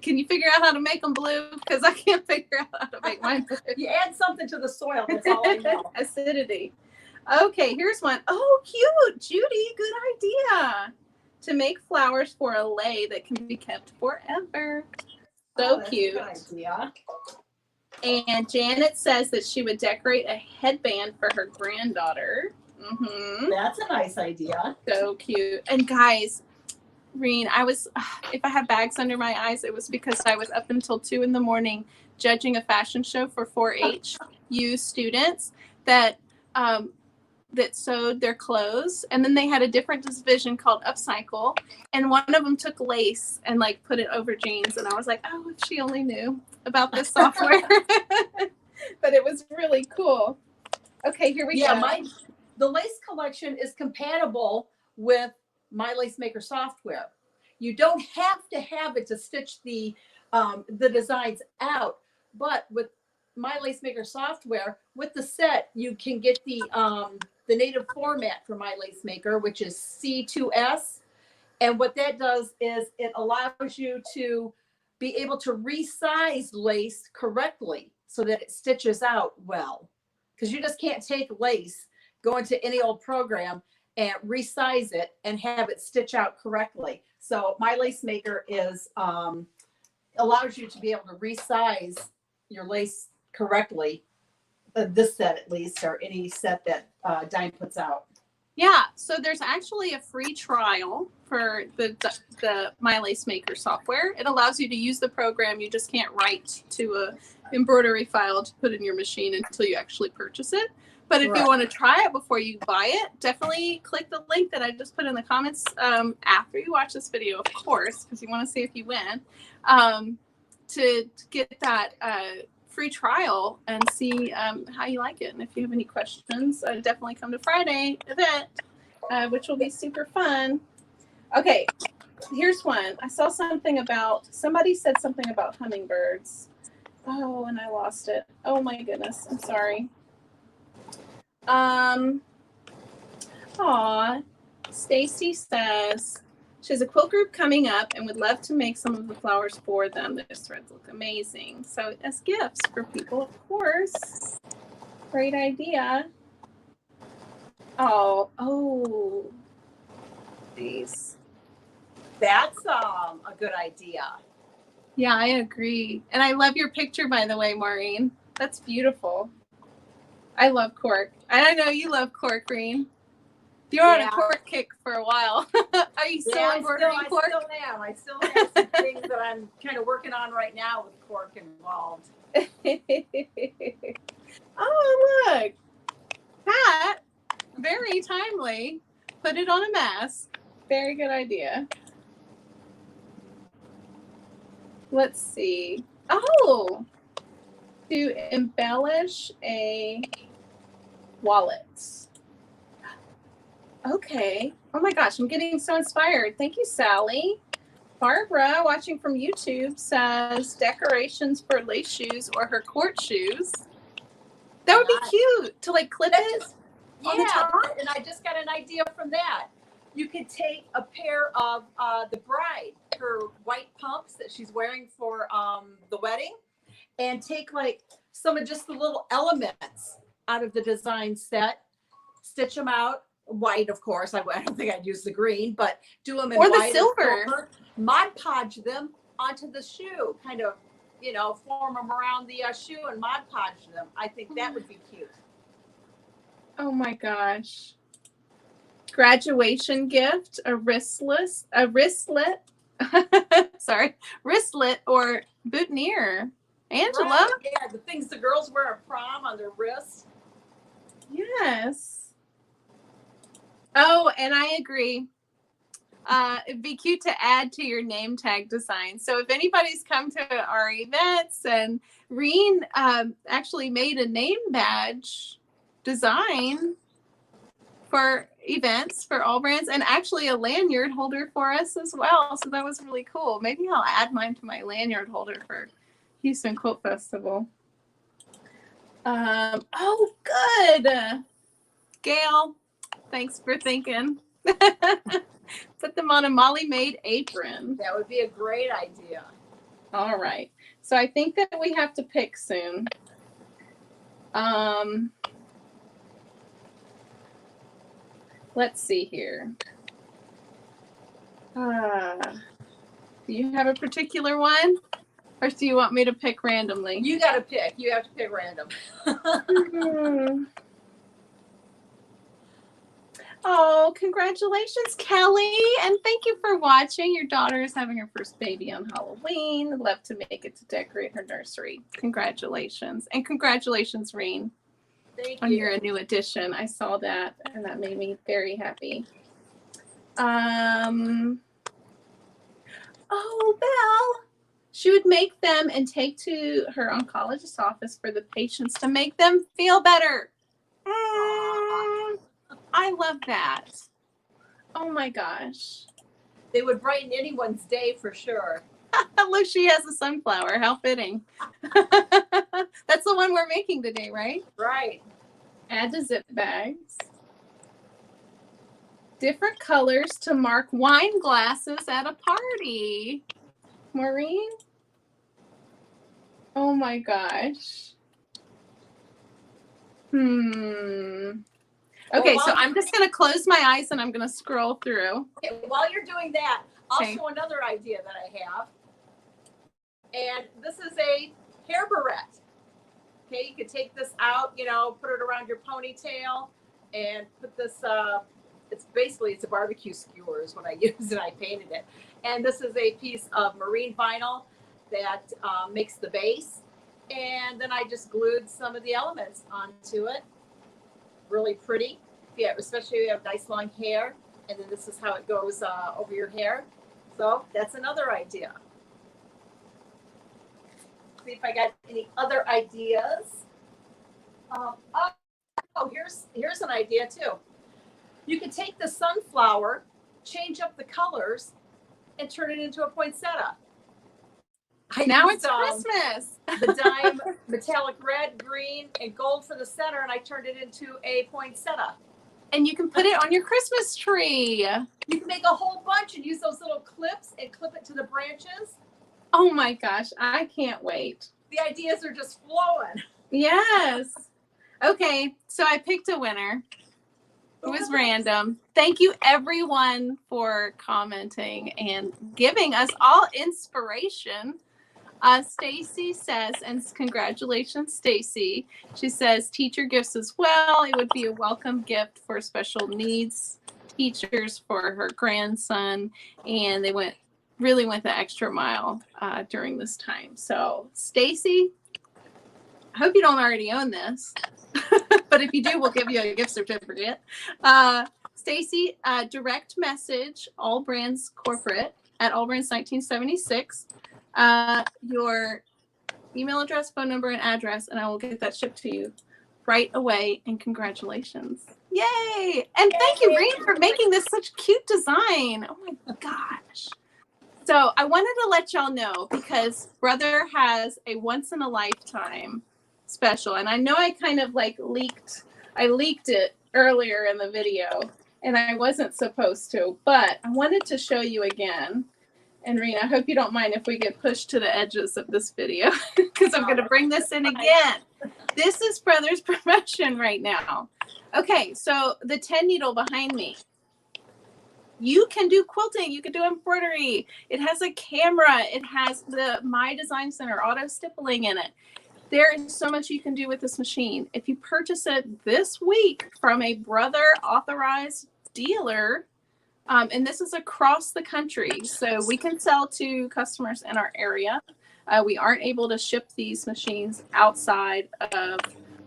Can you figure out how to make them blue? Because I can't figure out how to make mine blue.
You add something to the soil, that's all I know.
Acidity. Okay, here's one. Oh, cute. Judy, good idea. To make flowers for a lei that can be kept forever. So cute.
That's a good idea.
And Janet says that she would decorate a headband for her granddaughter. Mm-hmm.
That's a nice idea.
So cute. And guys, Reen, if I have bags under my eyes, it was because I was up until 2 a.m. judging a fashion show for 4-H youth students that sewed their clothes, and then they had a different division called upcycle, and one of them took lace and put it over jeans, and I was like, oh, if she only knew about this software. But it was really cool. Okay, here we go.
The lace collection is compatible with My Lace Maker software. You don't have to have it to stitch the designs out, but with My Lace Maker software, with the set, you can get the native format for My Lace Maker, which is C2S. And what that does is it allows you to be able to resize lace correctly so that it stitches out well. Because you just can't take lace, go into any old program and resize it and have it stitch out correctly. So My Lace Maker allows you to be able to resize your lace correctly, this set at least, or any set that Dime puts out.
Yeah, so there's actually a free trial for the My Lace Maker software. It allows you to use the program. You just can't write to a embroidery file to put in your machine until you actually purchase it. But if you want to try it before you buy it, definitely click the link that I just put in the comments after you watch this video, of course, because you want to see if you win, to get that free trial and see how you like it. And if you have any questions, definitely come to Friday event, which will be super fun. Okay, here's one. I saw something about, somebody said something about hummingbirds. Oh, and I lost it. Oh my goodness, I'm sorry. Stacy says she has a quilt group coming up and would love to make some of the flowers for them. Those threads look amazing. So as gifts for people, of course. Great idea. Oh, these.
That's a good idea.
Yeah, I agree. And I love your picture, by the way, Maureen. That's beautiful. I love cork. I know you love cork, Reen. You were on a cork kick for a while. Are you still embroidering cork?
I still am. I still have some things that I'm kind of working on right now with cork involved.
Oh, look. Pat, very timely. Put it on a mask. Very good idea. Let's see. Oh, to embellish a wallet. Okay. Oh my gosh, I'm getting so inspired. Thank you, Sally. Barbara, watching from YouTube, says decorations for lace shoes or her court shoes. That would be cute to like clip it on the top.
And I just got an idea from that. You could take a pair of the bride, her white pumps that she's wearing for the wedding, and take like some of just the little elements out of the design set, stitch them out, white, of course. I don't think I'd use the green, but do them in
or
white
the silver.
Mod Podge them onto the shoe, kind of, form them around the shoe and Mod Podge them. I think that would be cute.
Oh my gosh. Graduation gift, a wristlet, wristlet or boutonniere. Angela?
Right. Yeah, the things the girls wear at prom on their wrists.
Yes. Oh, and I agree. It'd be cute to add to your name tag design. So if anybody's come to our events, and Reen actually made a name badge design for events for AllBrands, and actually a lanyard holder for us as well. So that was really cool. Maybe I'll add mine to my lanyard holder for Houston Quilt Festival. Oh, good. Gail, thanks for thinking. Put them on a Molly-made apron.
That would be a great idea.
All right. So I think that we have to pick soon. Let's see here. Do you have a particular one? Or do you want me to pick randomly?
You got to pick. You have to pick random.
Oh, congratulations, Kelly. And thank you for watching. Your daughter is having her first baby on Halloween. I'd love to make it to decorate her nursery. Congratulations. And congratulations, Reen, on your new addition. I saw that, and that made me very happy. Oh, Belle. She would make them and take to her oncologist's office for the patients to make them feel better. I love that. Oh my gosh.
They would brighten anyone's day for sure.
Look, she has a sunflower. How fitting. That's the one we're making today, right?
Right.
Add to zip bags. Different colors to mark wine glasses at a party. Maureen? Oh my gosh. Okay, so I'm just going to close my eyes and I'm going to scroll through.
Okay, while you're doing that, I'll show another idea that I have. And this is a hair barrette. Okay, you could take this out, put it around your ponytail and put this it's basically, it's a barbecue skewer is what I used, and I painted it. And this is a piece of marine vinyl that makes the base. And then I just glued some of the elements onto it. Really pretty. Yeah, especially if you have nice long hair. And then this is how it goes over your hair. So that's another idea. See if I got any other ideas. Here's an idea too. You could take the sunflower, change up the colors, and turn it into a poinsettia.
Now it's Christmas.
The dime metallic red, green, and gold for the center, and I turned it into a poinsettia.
And you can put it on your Christmas tree.
You can make a whole bunch and use those little clips and clip it to the branches.
Oh my gosh, I can't wait.
The ideas are just flowing.
Yes. Okay, so I picked a winner. It was random. Thank you everyone for commenting and giving us all inspiration. Stacy says, and congratulations, Stacy. She says, teacher gifts as well. It would be a welcome gift for special needs teachers for her grandson. And they really went the extra mile during this time. So Stacy, I hope you don't already own this, but if you do, we'll give you a gift certificate. Stacy, direct message AllBrands Corporate at AllBrands 1976. Your email address, phone number, and address, and I will get that shipped to you right away. And congratulations. Yay! And thank you, Reen, for making this such cute design. Oh my gosh. So I wanted to let y'all know because Brother has a once in a lifetime special. And I know I kind of like leaked it earlier in the video and I wasn't supposed to, but I wanted to show you again. And Reen, I hope you don't mind if we get pushed to the edges of this video because I'm going to bring this in again. This is Brother's promotion right now. Okay, so the 10 needle behind me. You can do quilting. You can do embroidery. It has a camera. It has the My Design Center auto stippling in it. There is so much you can do with this machine. If you purchase it this week from a Brother authorized dealer, and this is across the country, so we can sell to customers in our area. We aren't able to ship these machines outside of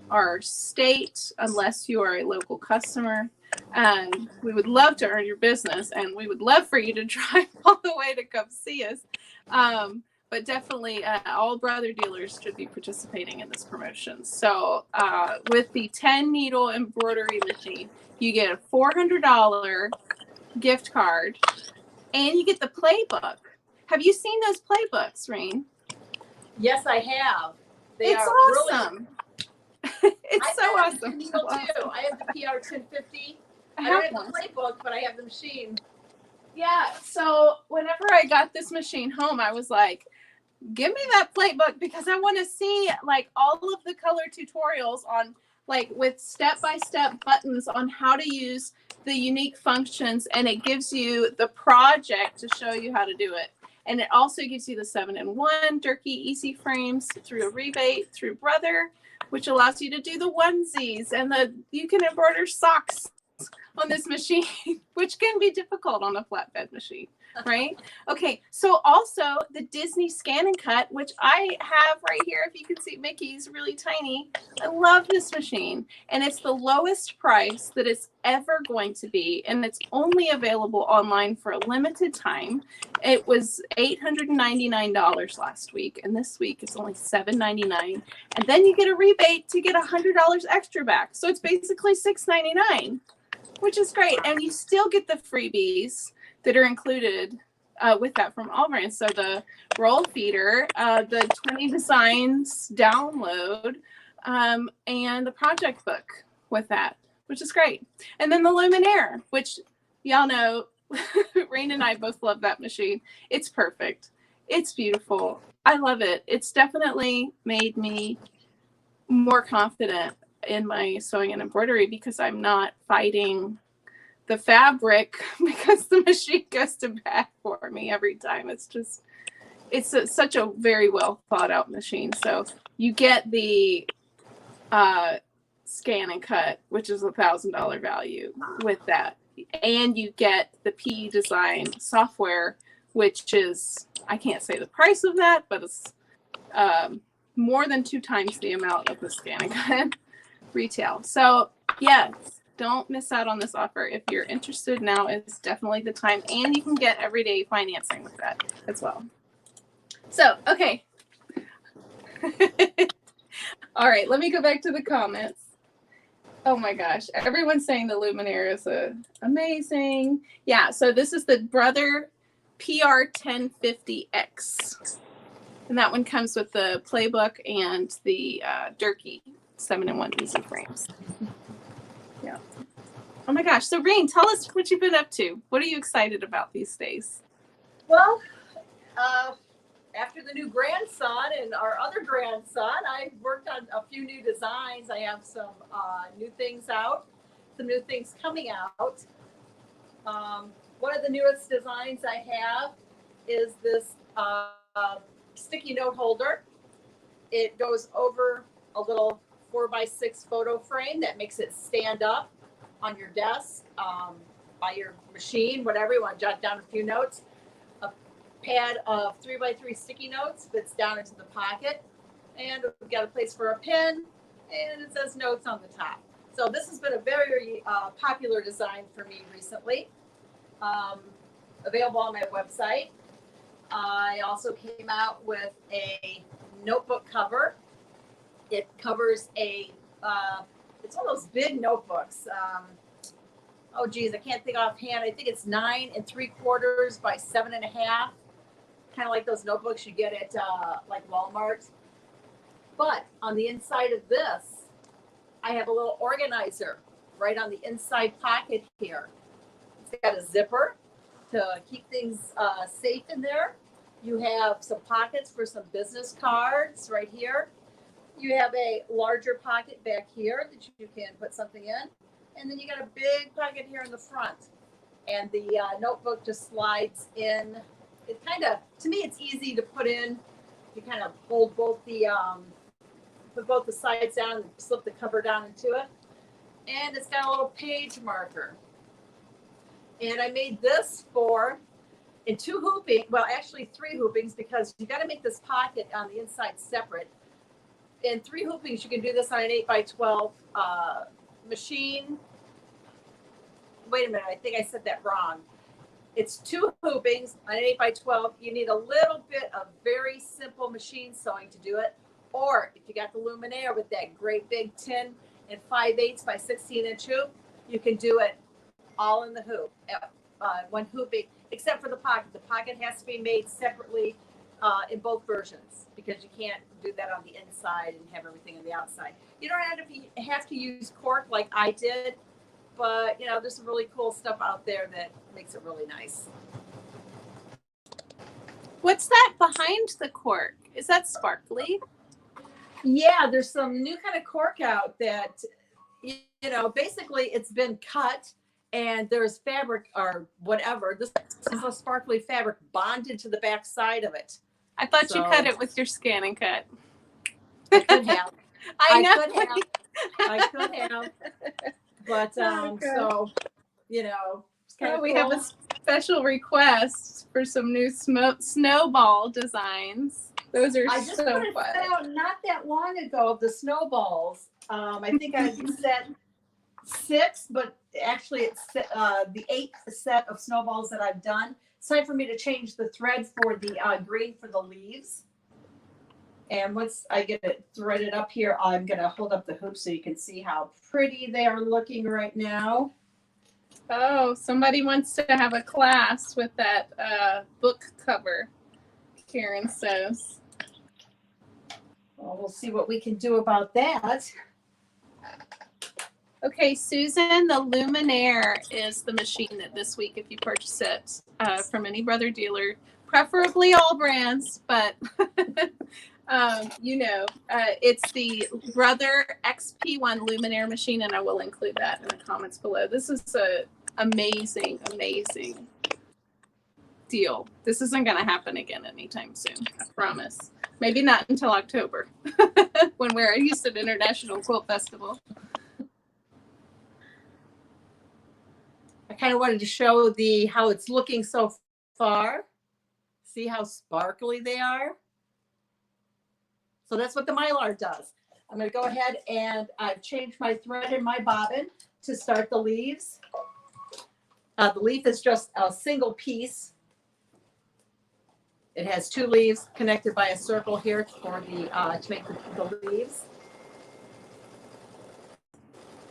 our state unless you are a local customer. And we would love to earn your business, and we would love for you to drive all the way to come see us. But definitely all Brother dealers should be participating in this promotion. So with the 10 needle embroidery machine, you get a $400 gift card and you get the playbook. Have you seen those playbooks, Reen?
Yes, I have.
It's awesome. Really... It's so awesome.
Needle too. I have the PR 1050. I don't have the playbook, but I have the machine.
Yeah, so whenever I got this machine home, I was like, give me that playbook because I want to see like all of the color tutorials on like with step-by-step buttons on how to use the unique functions, and it gives you the project to show you how to do it. And it also gives you the 7-in-1 Durkee easy frames through a rebate through Brother, which allows you to do the onesies, and you can embroider socks on this machine, which can be difficult on a flatbed machine, right? Okay, so also the Disney Scan and Cut, which I have right here. If you can see, Mickey's really tiny. I love this machine, and it's the lowest price that it's ever going to be, and it's only available online for a limited time. It was $899 last week, and this week it's only $799, and then you get a rebate to get $100 extra back. So it's basically $699. Which is great. And you still get the freebies that are included with that from AllBrands. So the roll feeder, the 20 designs download, and the project book with that, which is great. And then the Luminaire, which y'all know, Reen and I both love that machine. It's perfect. It's beautiful. I love it. It's definitely made me more confident in my sewing and embroidery because I'm not fighting the fabric because the machine goes to bat for me every time. It's just, such a very well thought out machine. So you get the Scan and Cut, which is $1,000 value with that. and you get the PE design software, which is, I can't say the price of that, but it's more than 2 times the amount of the ScanNCut retail. So yes, don't miss out on this offer. If you're interested, now is definitely the time, and you can get everyday financing with that as well. So, okay. All right, let me go back to the comments. Oh my gosh, everyone's saying the Luminaire is amazing. Yeah, so this is the Brother PR1050X. And that one comes with the playbook and the Durkee 7-in-1 easy frames. Yeah. Oh my gosh. So Reen, tell us what you've been up to. What are you excited about these days?
Well, after the new grandson and our other grandson, I worked on a few new designs. I have some new things out, some new things coming out. One of the newest designs I have is this sticky note holder. It goes over a little 4x6 photo frame that makes it stand up on your desk, by your machine, whatever you want to jot down a few notes. A pad of 3x3 sticky notes fits down into the pocket, and we've got a place for a pen, and it says notes on the top. So this has been a very popular design for me recently. Available on my website. I also came out with a notebook cover. It covers it's one of those big notebooks. Oh geez, I can't think offhand. I think it's 9 3/4 by 7.5. Kind of like those notebooks you get at like Walmart. But on the inside of this, I have a little organizer right on the inside pocket here. It's got a zipper to keep things safe in there. You have some pockets for some business cards right here. You have a larger pocket back here that you can put something in. And then you got a big pocket here in the front. And the notebook just slides in. It kind of, to me, it's easy to put in. You kind of hold both the, put both the sides down and slip the cover down into it. And it's got a little page marker. And I made this in 2 hooping, well, actually 3 hoopings, because you got to make this pocket on the inside separate. In 3 hoopings, you can do this on an 8x12 machine. Wait a minute, I think I said that wrong. It's 2 hoopings on an 8x12. You need a little bit of very simple machine sewing to do it. Or if you got the Luminaire with that great big 10 5/8 by 16-inch hoop, you can do it all in the hoop, 1 hooping, except for the pocket. The pocket has to be made separately in both versions, because you can't do that on the inside and have everything on the outside. You don't have to use cork like I did, but you know, there's some really cool stuff out there that makes it really nice.
What's that behind the cork? Is that sparkly?
Yeah, there's some new kind of cork out that, you know, basically it's been cut and there's fabric or whatever. This is a sparkly fabric bonded to the back side of it.
I thought you cut it with your ScanNCut.
I could have.
I know.
I could have. But so, you know, it's kind of
we
cool.
have a special request for some new snowball designs. Those are
I just
so
put it
fun.
out not that long ago, the snowballs. I think I set 6, but actually it's the 8th set of snowballs that I've done. It's time for me to change the thread for the green for the leaves. And once I get it threaded up here, I'm going to hold up the hoop so you can see how pretty they are looking right now.
Oh, somebody wants to have a class with that book cover, Karen says.
Well, we'll see what we can do about that.
Okay, Susan, the Luminaire is the machine that this week, if you purchase it from any Brother dealer, preferably AllBrands, but you know, it's the Brother XP1 Luminaire machine, and I will include that in the comments below. This is an amazing, amazing deal. This isn't going to happen again anytime soon, I promise. Maybe not until October when we're at Houston International Quilt Festival.
I kind of wanted to show how it's looking so far. See how sparkly they are? So that's what the Mylar does. I'm going to go ahead and I've changed my thread in my bobbin to start the leaves. The leaf is just a single piece. It has 2 leaves connected by a circle here for to make the leaves.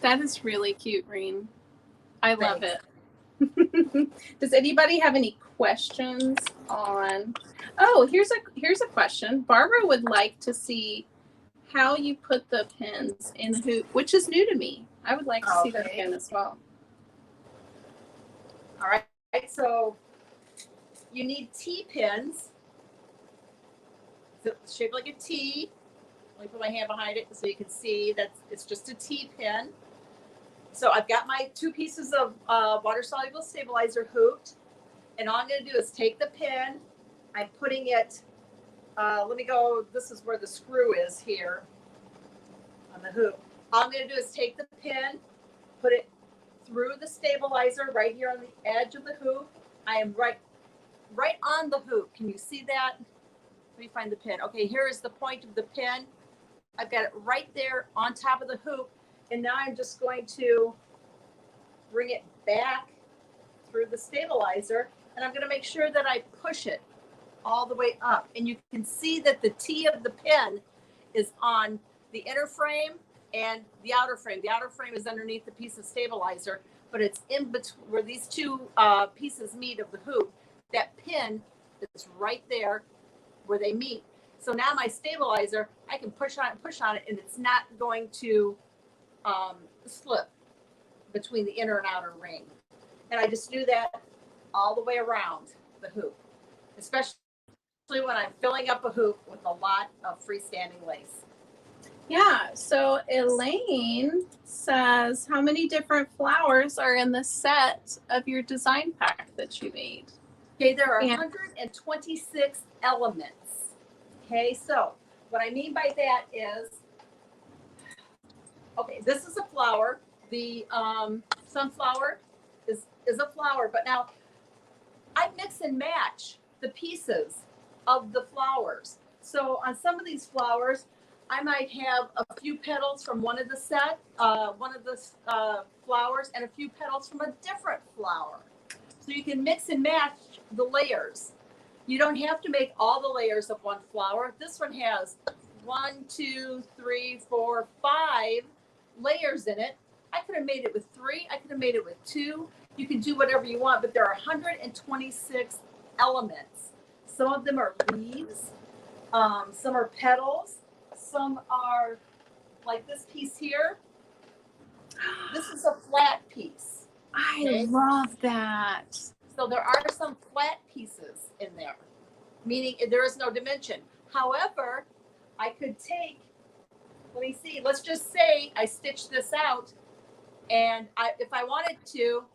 That is really cute, Reen. I love it. Does anybody have any questions on? Oh, here's a question. Barbara would like to see how you put the pins in the hoop, which is new to me. I would like to see that again as well.
All right. So you need T-pins. It's shaped like a T. Let me put my hand behind it so you can see that it's just a T-pin. So I've got my 2 pieces of water-soluble stabilizer hooped, and all I'm going to do is take the pin. I'm putting it, let me go, this is where the screw is here on the hoop. All I'm going to do is take the pin, put it through the stabilizer right here on the edge of the hoop. I am right on the hoop. Can you see that? Let me find the pin. Okay, here is the point of the pin. I've got it right there on top of the hoop. And now I'm just going to bring it back through the stabilizer, and I'm going to make sure that I push it all the way up. And you can see that the T of the pin is on the inner frame and the outer frame. The outer frame is underneath the piece of stabilizer, but it's in between where these 2 pieces meet of the hoop. That pin is right there where they meet. So now my stabilizer, I can push on it, and it's not going to slip between the inner and outer ring. And I just do that all the way around the hoop, especially when I'm filling up a hoop with a lot of freestanding lace.
Yeah, so Elaine says, how many different flowers are in the set of your design pack that you made?
Okay, there are 126 elements. Okay, so what I mean by that is, okay, this is a flower. The sunflower is a flower, but now I mix and match the pieces of the flowers. So on some of these flowers, I might have a few petals from one of the flowers and a few petals from a different flower. So you can mix and match the layers. You don't have to make all the layers of one flower. This one has 1, 2, 3, 4, 5 layers in it. I could have made it with 3. I could have made it with 2. You can do whatever you want, but there are 126 elements. Some of them are leaves. Some are petals. Some are like this piece here. This is a flat piece.
I love that.
So there are some flat pieces in there, meaning there is no dimension. However, I could take, let me see, let's just say I stitch this out, and if I wanted to,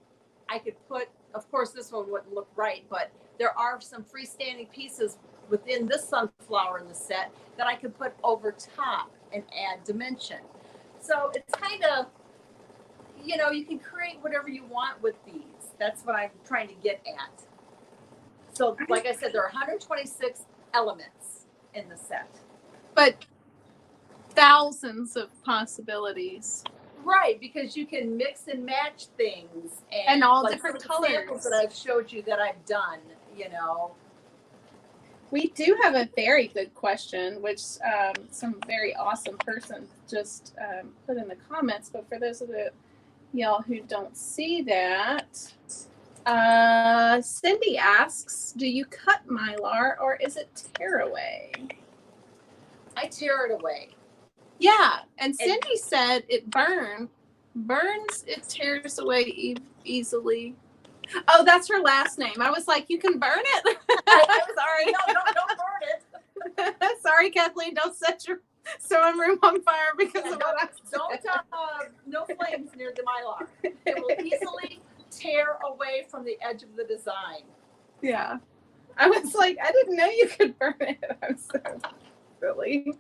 I could put, of course this one wouldn't look right, but there are some freestanding pieces within this sunflower in the set that I could put over top and add dimension. So it's kind of, you know, you can create whatever you want with these. That's what I'm trying to get at. So like I said, there are 126 elements in the set.
But thousands of possibilities.
Right, because you can mix and match things.
And all
like
different
colors. Examples that I've showed you that I've done, you know.
We do have a very good question, which some very awesome person just put in the comments. But for those of y'all who don't see that, Cindy asks, do you cut Mylar or is it tear away?
I tear it away.
Yeah, and Cindy said it burns, it tears away easily. Oh, that's her last name. I was like, you can burn it? Sorry.
No, don't burn it.
Sorry, Kathleen, don't set your sewing room on fire because of what I said.
No flames near the Mylar. It will easily tear away from the edge of the design.
Yeah. I was like, I didn't know you could burn it. I'm so silly.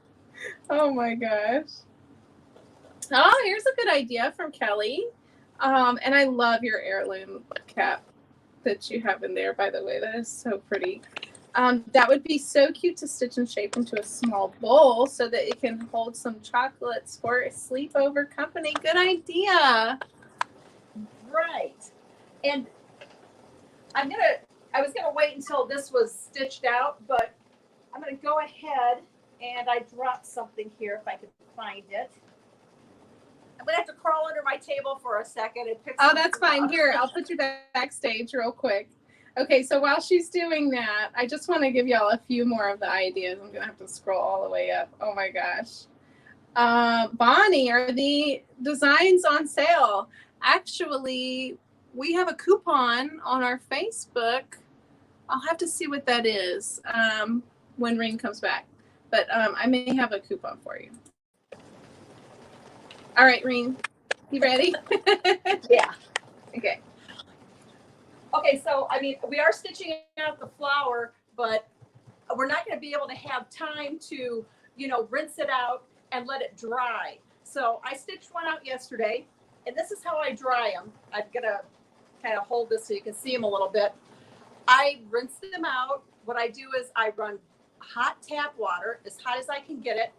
Oh my gosh. Oh, here's a good idea from Kelly. And I love your heirloom cap that you have in there, by the way. That is so pretty. That would be so cute to stitch and shape into a small bowl so that it can hold some chocolates for a sleepover company. Good idea.
Right. And I was gonna wait until this was stitched out, but I'm gonna go ahead and I dropped something here if I can find it. I'm gonna have to crawl under my table for a second and pick.
Oh, that's fine. Here, I'll put you backstage real quick. Okay, so while she's doing that, I just want to give y'all a few more of the ideas. I'm gonna have to scroll all the way up. Oh my gosh. Bonnie, are the designs on sale? Actually, we have a coupon on our Facebook. I'll have to see what that is when Reen comes back. But I may have a coupon for you. All right, Reen, you ready?
Yeah.
Okay.
Okay, so I mean, we are stitching out the flower, but we're not going to be able to have time to, rinse it out and let it dry. So I stitched one out yesterday, and this is how I dry them. I'm going to kind of hold this so you can see them a little bit. I rinse them out. What I do is I run hot tap water, as hot as I can get it,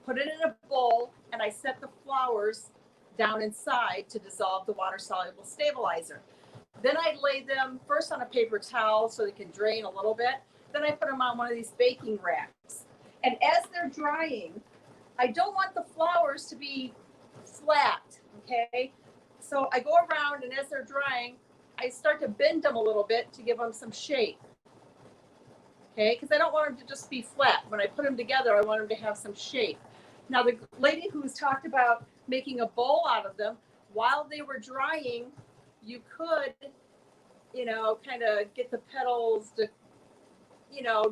put it in a bowl, and I set the flowers down inside to dissolve the water-soluble stabilizer. Then I lay them first on a paper towel so they can drain a little bit. Then I put them on one of these baking racks. And as they're drying, I don't want the flowers to be flat, okay? So I go around, and as they're drying, I start to bend them a little bit to give them some shape, okay? Because I don't want them to just be flat. When I put them together, I want them to have some shape. Now, the lady who's talked about making a bowl out of them, while they were drying, you could, kind of get the petals to,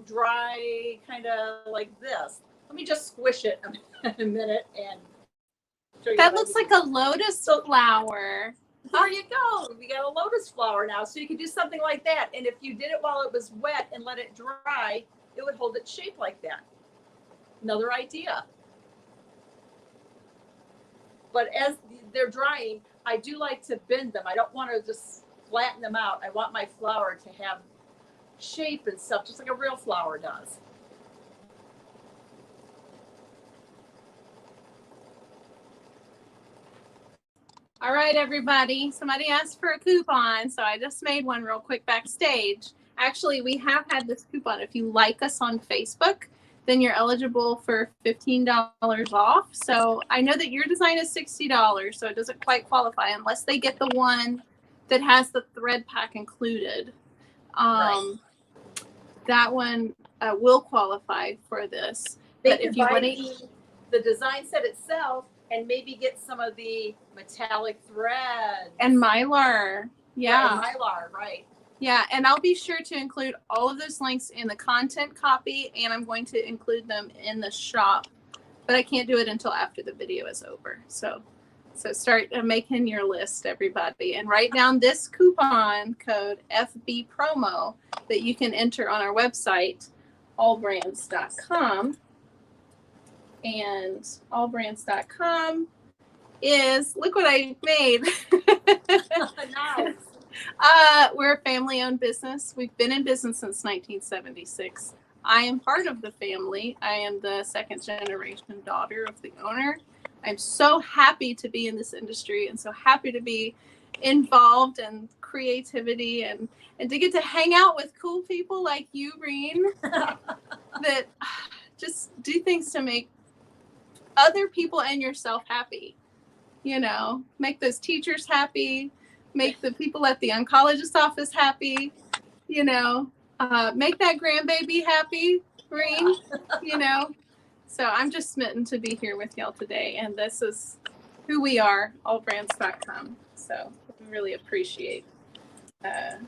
dry kind of like this. Let me just squish it a minute and show you.
That looks like a lotus flower.
There you go. We got a lotus flower now. So you could do something like that. And if you did it while it was wet and let it dry, it would hold its shape like that. Another idea. But as they're drying, I do like to bend them. I don't want to just flatten them out. I want my flower to have shape and stuff, just like a real flower does.
All right, everybody. Somebody asked for a coupon, so I just made one real quick backstage. Actually, we have had this coupon. If you like us on Facebook, then you're eligible for $15 off. So I know that your design is $60, so it doesn't quite qualify unless they get the one that has the thread pack included.
Right.
That one will qualify for this.
But if you want the design set itself and maybe get some of the metallic thread
and Mylar, yeah,
right, Mylar, right.
Yeah, and I'll be sure to include all of those links in the content copy, and I'm going to include them in the shop, but I can't do it until after the video is over. So start making your list, everybody, and write down this coupon code FB promo that you can enter on our website, AllBrands.com. And AllBrands.com is, look what I made.
Nice.
We're a family-owned business. We've been in business since 1976. I am part of the family. I am the second generation daughter of the owner. I'm so happy to be in this industry and so happy to be involved in creativity and to get to hang out with cool people like you, Reen, that just do things to make other people and yourself happy. Make those teachers happy, make the people at the oncologist office happy, make that grandbaby happy, Reen, So I'm just smitten to be here with y'all today. And this is who we are, allbrands.com. So we really appreciate that.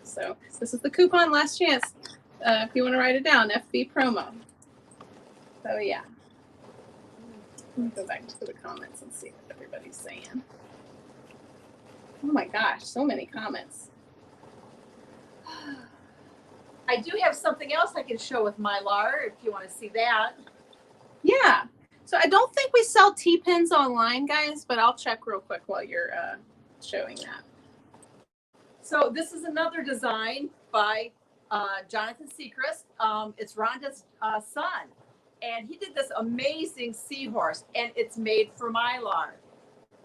So this is the coupon, last chance. If you want to write it down, FB promo. So yeah. Let me go back to the comments and see what everybody's saying. Oh my gosh, so many comments.
I do have something else I can show with Mylar if you want to see that.
Yeah. So I don't think we sell T-pins online, guys, but I'll check real quick while you're showing that.
So this is another design by Jonathan Sechrist. It's Rhonda's son. And he did this amazing seahorse, and it's made for Mylar.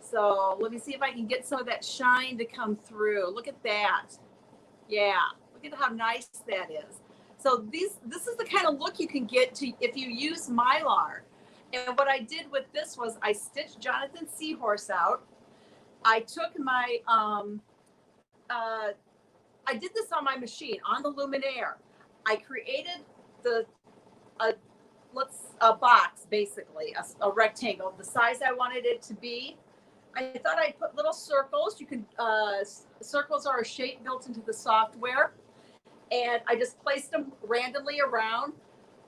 So let me see if I can get some of that shine to come through. Look at that. Yeah, look at how nice that is. So this is the kind of look you can get to if you use Mylar. And what I did with this was I stitched Jonathan's seahorse out. I took my, I did this on my machine, on the Luminaire. I created a box, basically, a rectangle, the size I wanted it to be. I thought I'd put little circles. You can, circles are a shape built into the software. And I just placed them randomly around.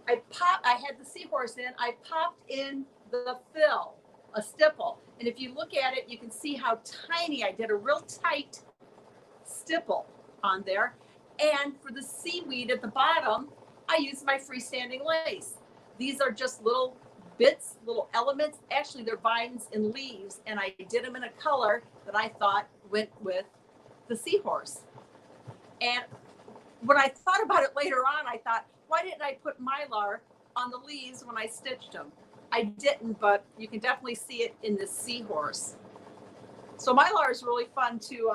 I had the seahorse in, I popped in the fill, a stipple. And if you look at it, you can see how tiny, I did a real tight stipple on there. And for the seaweed at the bottom, I used my freestanding lace. These are just little bits, little elements. Actually, they're vines and leaves, and I did them in a color that I thought went with the seahorse. And when I thought about it later on, I thought, why didn't I put Mylar on the leaves when I stitched them? I didn't, but you can definitely see it in the seahorse. So Mylar is really fun to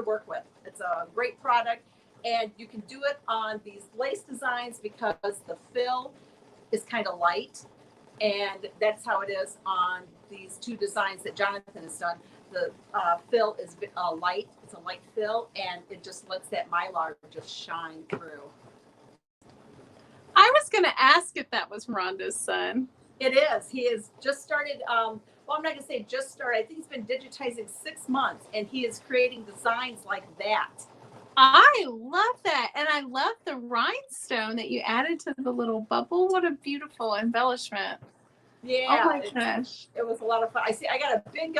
work with. It's a great product, and you can do it on these lace designs because the fill is kind of light, and that's how it is on these two designs that Jonathan has done. The fill is light. It's a light fill, and it just lets that Mylar just shine through.
I was going to ask if that was Rhonda's son.
It is. He has just started. Well, I'm not going to say just started. I think he's been digitizing 6 months, and he is creating designs like that.
I love that. And I love the rhinestone that you added to the little bubble. What a beautiful embellishment.
Yeah.
Oh my gosh.
It was a lot of fun. I got a big,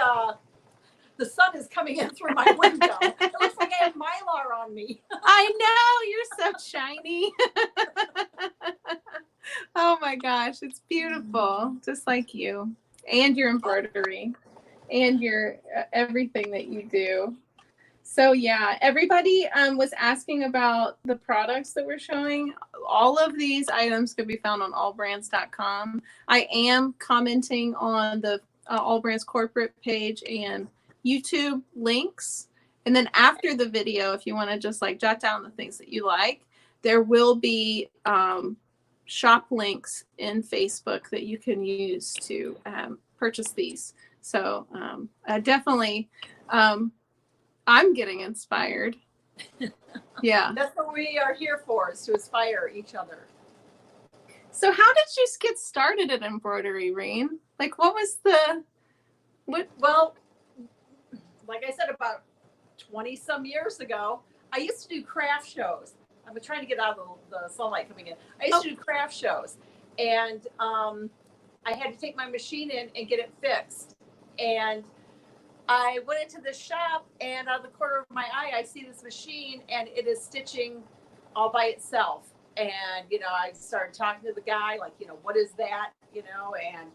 the sun is coming in through my window. It looks like I have Mylar on me.
I know. You're so shiny. Oh my gosh. It's beautiful. Just like you and your embroidery and your everything that you do. So yeah, everybody was asking about the products that we're showing. All of these items could be found on allbrands.com. I am commenting on the AllBrands corporate page and YouTube links. And then after the video, if you want to just like jot down the things that you like, there will be shop links in Facebook that you can use to purchase these. So definitely, I'm getting inspired. Yeah.
That's what we are here for, is to inspire each other.
So how did you get started at embroidery, Reen? Like what?
Well, like I said, about 20 some years ago, I used to do craft shows. I've been trying to get out of the sunlight coming in. I used to do craft shows, and I had to take my machine in and get it fixed. And I went into the shop, and out of the corner of my eye, I see this machine, and it is stitching all by itself. And, I started talking to the guy, like, what is that? And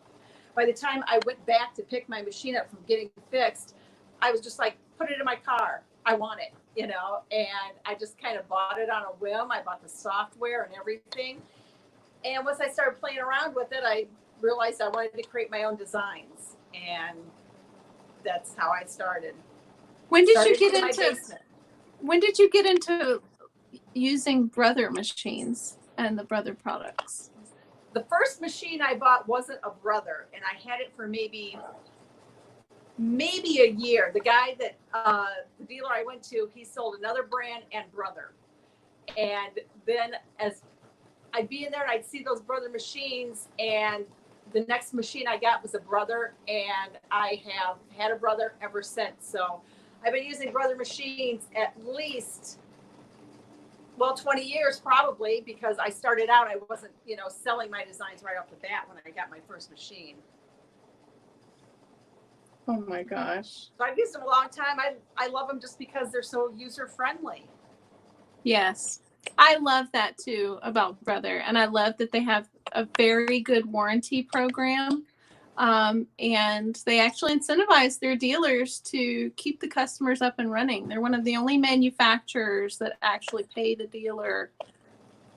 by the time I went back to pick my machine up from getting fixed, I was just like, put it in my car. I want it, and I just kind of bought it on a whim. I bought the software and everything. And once I started playing around with it, I realized I wanted to create my own designs. And that's how I started.
When did you get into using Brother machines and the Brother products?
The first machine I bought wasn't a Brother, and I had it for maybe a year. The guy that the dealer I went to, he sold another brand and Brother. And then as I'd be in there and I'd see those Brother machines, and the next machine I got was a Brother, and I have had a Brother ever since. So I've been using Brother machines at least, 20 years probably, because I started out, I wasn't, selling my designs right off the bat when I got my first machine.
Oh my gosh.
So I've used them a long time. I love them just because they're so user friendly.
Yes. I love that too about Brother. And I love that they have a very good warranty program. And they actually incentivize their dealers to keep the customers up and running. They're one of the only manufacturers that actually pay the dealer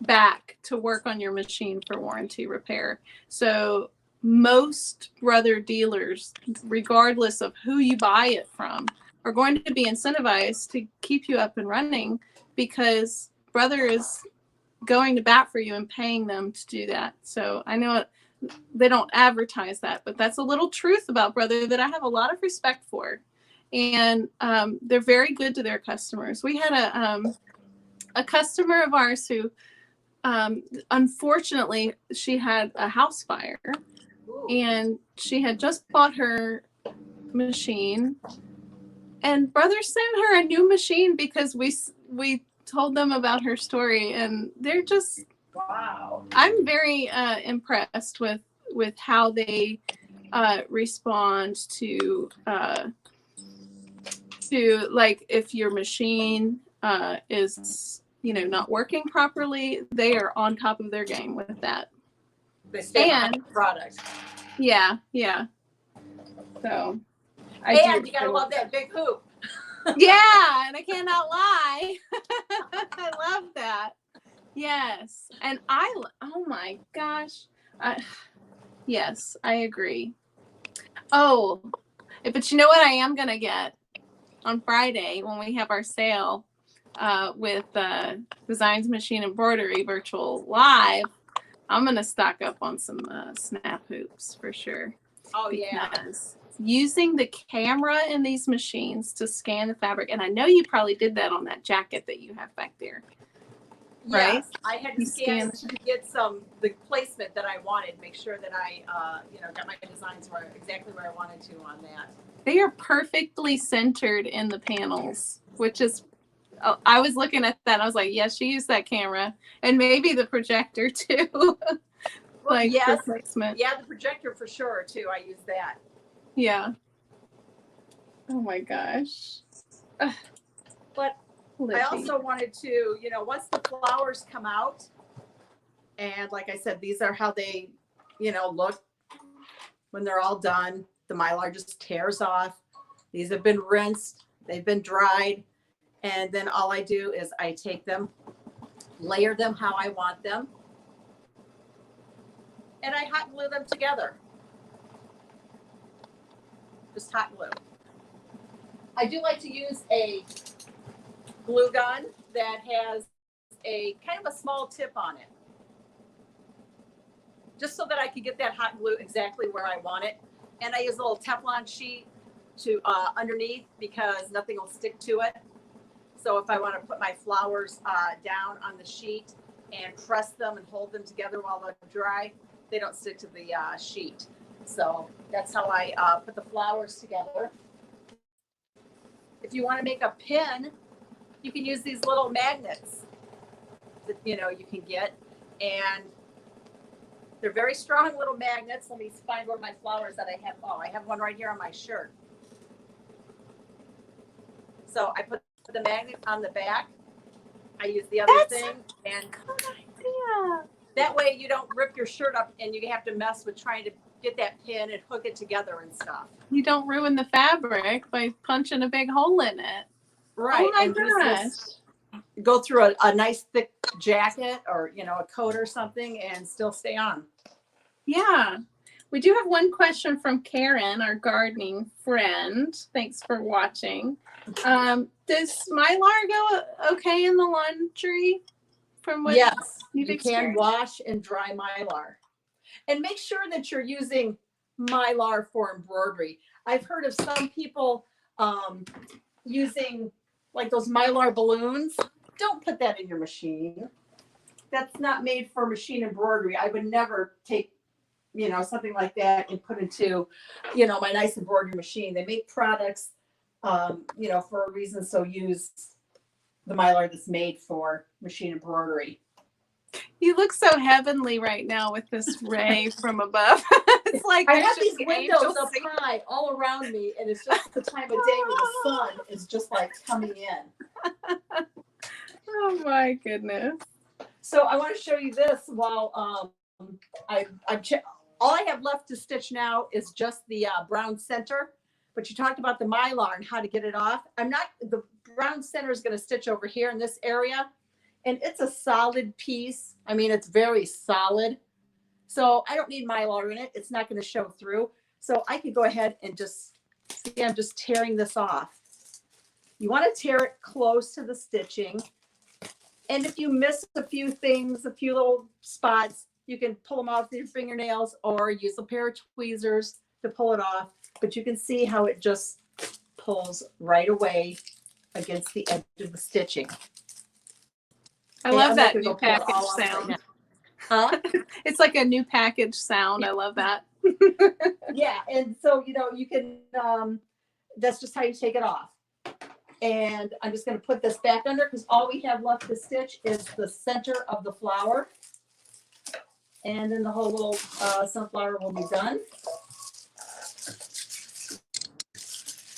back to work on your machine for warranty repair. So most brother dealers, regardless of who you buy it from, are going to be incentivized to keep you up and running because brother is going to bat for you and paying them to do that. So I know they don't advertise that, but that's a little truth about brother that I have a lot of respect for. And they're very good to their customers. We had a customer of ours who unfortunately she had a house fire.
Ooh.
And she had just bought her machine, and brother sent her a new machine because we told them about her story, and they're just,
wow.
I'm very impressed with how they respond to like if your machine is not working properly, they are on top of their game with that.
They stay on the product.
Yeah. So
and you gotta love that big hoop.
Yeah, and I cannot lie. I love that. Yes, and oh my gosh, yes, I agree. Oh, but you know what I am gonna get on Friday when we have our sale with Designs Machine Embroidery Virtual Live. I'm gonna stock up on some snap hoops for sure.
Oh yeah.
Using the camera in these machines to scan the fabric, and I know you probably did that on that jacket that you have back there. Right?
Yes, I had to scan to get the placement that I wanted, make sure that I got my designs exactly where I wanted to on that.
They are perfectly centered in the panels, which is, I was looking at that, I was like, yes, she used that camera, and maybe the projector too.
Like yes,
placement.
Yeah, the projector for sure too. I use that.
Yeah. Oh my gosh.
But Libby. I also wanted to, once the flowers come out, and like I said, these are how they, look when they're all done. The Mylar just tears off. These have been rinsed. They've been dried. And then all I do is I take them, layer them how I want them, and I hot glue them together. Just hot glue. I do like to use a glue gun that has a kind of a small tip on it, just so that I can get that hot glue exactly where I want it. And I use a little Teflon sheet to underneath because nothing will stick to it. So if I want to put my flowers down on the sheet and press them and hold them together while they're dry, they don't stick to the sheet. So that's how I put the flowers together. If you want to make a pin, you can use these little magnets that you can get, and they're very strong little magnets. Let me find one of my flowers that I have. Oh, I have one right here on my shirt. So I put the magnet on the back. I use the other thing, and
good idea.
That way you don't rip your shirt up and you have to mess with trying to get that pin and hook it together and stuff.
You don't ruin the fabric by punching a big hole in it.
Right.
Oh my gosh.
Go through a nice thick jacket or, a coat or something and still stay on.
Yeah. We do have one question from Karen, our gardening friend. Thanks for watching. Does Mylar go okay in the laundry? From what
yes,
you
can wash and dry Mylar. And make sure that you're using Mylar for embroidery. I've heard of some people using like those Mylar balloons. Don't put that in your machine. That's not made for machine embroidery. I would never take, something like that and put into, my nice embroidery machine. They make products, for a reason. So use the Mylar that's made for machine embroidery.
You look so heavenly right now with this ray from above. It's like
I have these windows up high all around me, and it's just the time of day where the sun is just like coming in.
Oh my goodness.
So I want to show you this while All I have left to stitch now is just the brown center. But you talked about the Mylar and how to get it off. The brown center is going to stitch over here in this area. And it's a solid piece. I mean, it's very solid. So I don't need Mylar in it. It's not going to show through. So I could go ahead and just, see, I'm just tearing this off. You want to tear it close to the stitching. And if you miss a few things, a few little spots, you can pull them off with your fingernails or use a pair of tweezers to pull it off. But you can see how it just pulls right away against the edge of the stitching.
I love that new package sound.
Huh?
It's like a new package sound. I love that.
Yeah, and so, you can, that's just how you take it off. And I'm just going to put this back under because all we have left to stitch is the center of the flower. And then the whole little sunflower will be done.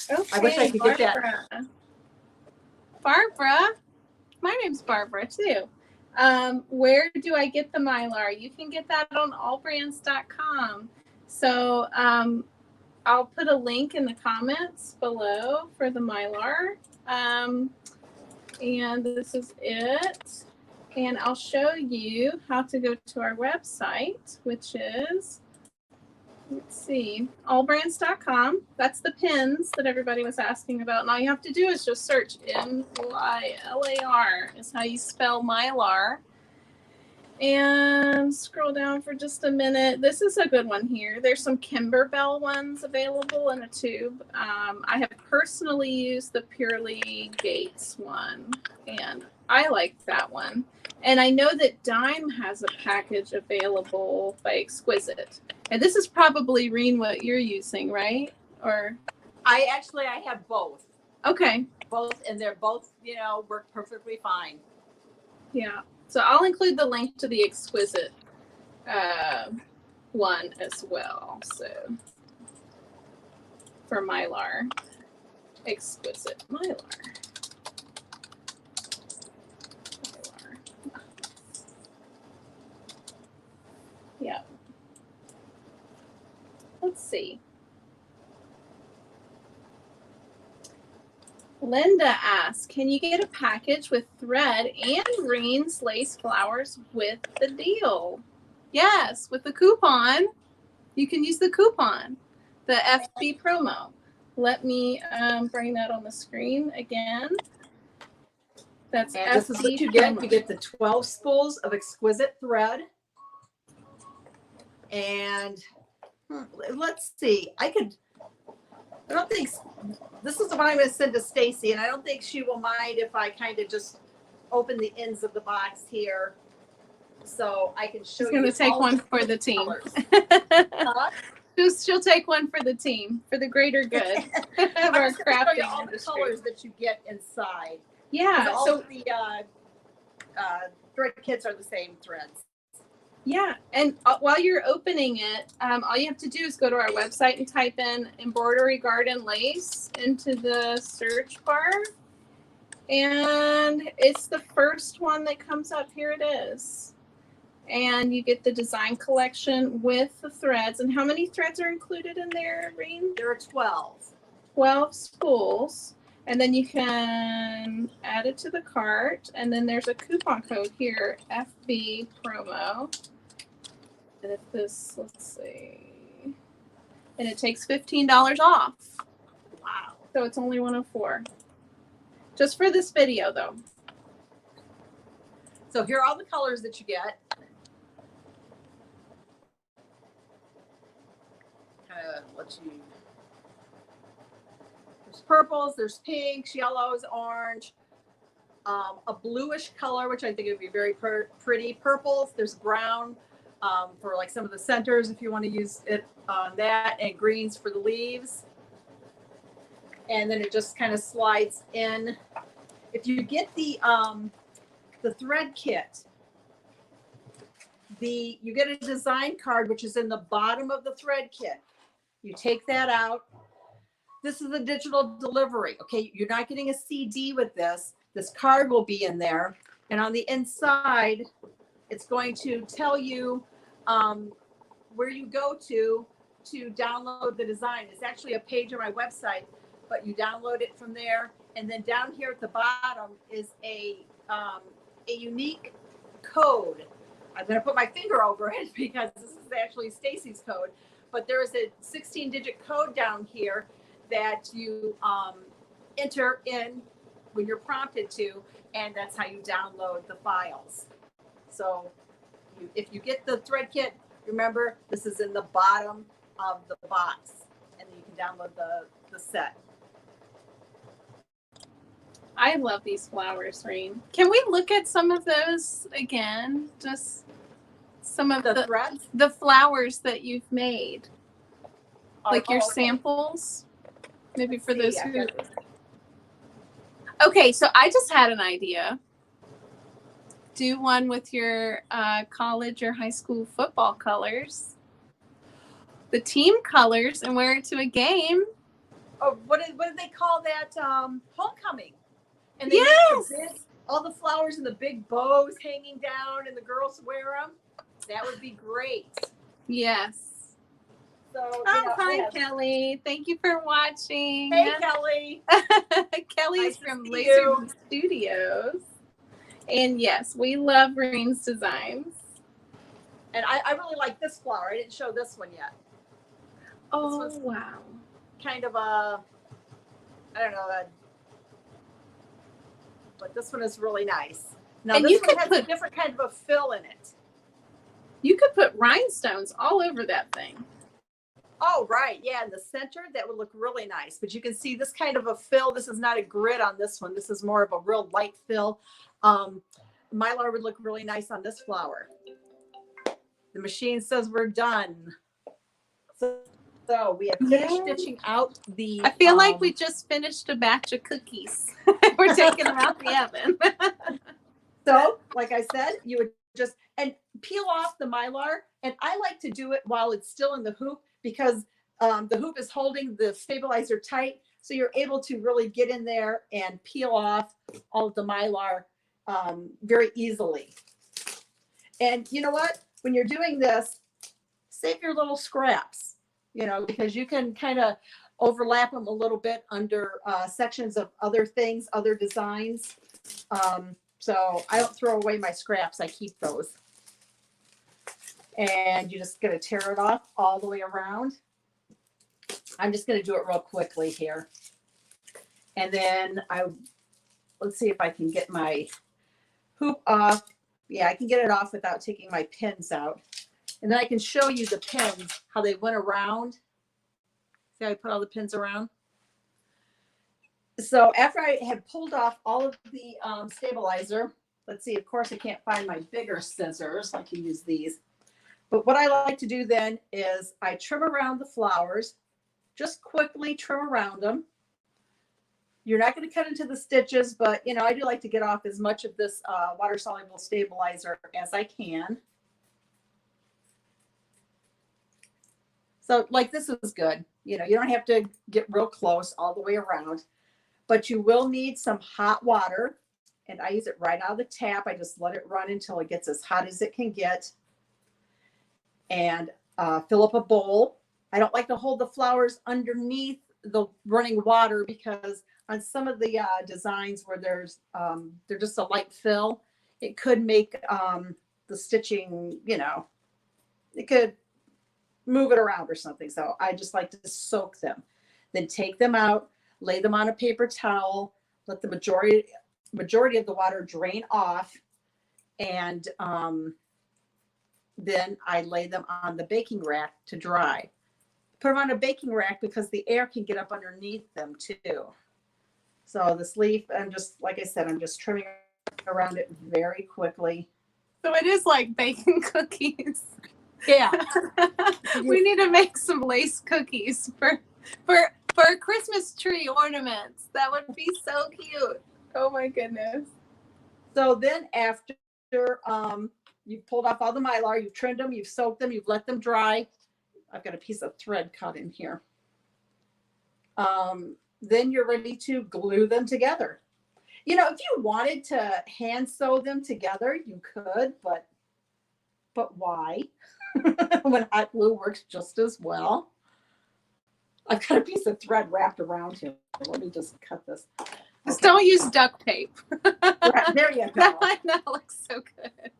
Okay,
I wish I could get that.
Barbara, my name's Barbara too. Where do I get the Mylar? You can get that on AllBrands.com. So I'll put a link in the comments below for the Mylar. And this is it. And I'll show you how to go to our website, which is, let's see, allbrands.com. That's the pins that everybody was asking about. And all you have to do is just search Mylar is how you spell Mylar. And scroll down for just a minute. This is a good one here. There's some Kimberbell ones available in a tube. I have personally used the Purely Gates one, and I like that one. And I know that Dime has a package available by Exquisite. And this is probably, Reen, what you're using, right? Or
I have both.
Okay.
Both, and they're both, work perfectly fine.
Yeah. So I'll include the link to the Exquisite one as well. So for Mylar, Exquisite Mylar. Yeah. Let's see. Linda asks, can you get a package with thread and Reen's lace flowers with the deal? Yes, with the coupon. You can use the coupon, the FB promo. Let me bring that on the screen again. That's
and
FB
this is what you get. You get the 12 spools of exquisite thread. And let's see, I don't think, this is the one I'm going to send to Stacy, and I don't think she will mind if I kind of just open the ends of the box here so I can show you.
She's going to take one for the team. She'll take one for the team, for the greater good of our crafting
all
industry.
The colors that you get inside.
Yeah.
So the thread kits are the same threads.
Yeah, and while you're opening it, all you have to do is go to our website and type in Embroidery Garden Lace into the search bar. And it's the first one that comes up. Here it is. And you get the design collection with the threads. And how many threads are included in there, Reen?
There are 12. 12
spools. And then you can add it to the cart. And then there's a coupon code here, FB promo. And if this, let's see, and it takes $15 off. Wow. So it's only 104. Just for this video, though.
So here are all the colors that you get. There's purples, there's pinks, yellows, orange, a bluish color, which I think would be very pretty. Purples, there's brown for like some of the centers if you want to use it on that, and greens for the leaves. And then it just kind of slides in. If you get the thread kit, you get a design card, which is in the bottom of the thread kit. You take that out. This is a digital delivery. Okay, you're not getting a CD with this. This card will be in there. And on the inside, it's going to tell you where you go to download the design. It's actually a page on my website, but you download it from there. And then down here at the bottom is a unique code. I'm going to put my finger over it because this is actually Stacy's code. But there is a 16-digit code down here that you enter in when you're prompted to, and that's how you download the files. So if you get the thread kit, remember this is in the bottom of the box, and then you can download the set.
I love these flowers, Reen. Can we look at some of those again? Just some of
the threads,
the flowers that you've made, like your
okay.
samples, maybe
Let's
for
see,
those who. Okay, so I just had an idea. Do one with your college or high school football colors, the team colors, and wear it to a game.
Oh, what did they call that? Homecoming. And they
yes,
make all the flowers and the big bows hanging down, and the girls wear them. That would be great.
Yes.
So,
hi, Kelly. Thank you for watching.
Hey, Kelly.
Kelly's from Laser Studios. And yes, we love Reen's designs.
And I really like this flower. I didn't show this one yet.
Oh, wow.
Kind of a, I don't know, but this one is really nice. Now, and this one has a different kind of a fill in it.
You could put rhinestones all over that thing.
Oh, right. Yeah, in the center, that would look really nice. But you can see this kind of a fill. This is not a grid on this one. This is more of a real light fill. Mylar would look really nice on this flower. The machine says we're done. So we have finished stitching out the...
I feel like we just finished a batch of cookies. We're taking them out the oven.
So, like I said, you would just peel off the Mylar. And I like to do it while it's still in the hoop, because the hoop is holding the stabilizer tight. So you're able to really get in there and peel off all of the Mylar very easily. And you know what? When you're doing this, save your little scraps, because you can kind of overlap them a little bit under sections of other things, other designs. So I don't throw away my scraps. I keep those. And you're just going to tear it off all the way around. I'm just going to do it real quickly here. And then let's see if I can get my hoop off. Yeah, I can get it off without taking my pins out. And then I can show you the pins, how they went around. See how I put all the pins around? So after I had pulled off all of the stabilizer, let's see, of course I can't find my bigger scissors. I can use these. But what I like to do then is I trim around the flowers, just quickly trim around them. You're not going to cut into the stitches, but I do like to get off as much of this water soluble stabilizer as I can. So like this is good. You don't have to get real close all the way around, but you will need some hot water, and I use it right out of the tap. I just let it run until it gets as hot as it can get. And fill up a bowl. I don't like to hold the flowers underneath the running water, because on some of the designs where they're just a light fill, it could make the stitching, it could move it around or something. So I just like to soak them, then take them out, lay them on a paper towel, let the majority of the water drain off, and then I lay them on the baking rack to dry. Put them on a baking rack because the air can get up underneath them too. So this leaf, like I said, I'm just trimming around it very quickly.
So it is like baking cookies.
Yeah.
We need to make some lace cookies for Christmas tree ornaments. That would be so cute. Oh my goodness.
So then after you've pulled off all the Mylar, you've trimmed them, you've soaked them, you've let them dry. I've got a piece of thread cut in here. Then you're ready to glue them together. If you wanted to hand sew them together, you could, but why? when hot glue works just as well. I've got a piece of thread wrapped around here. Let me just cut this.
Just don't use duct tape.
Right, there you go.
That looks so good.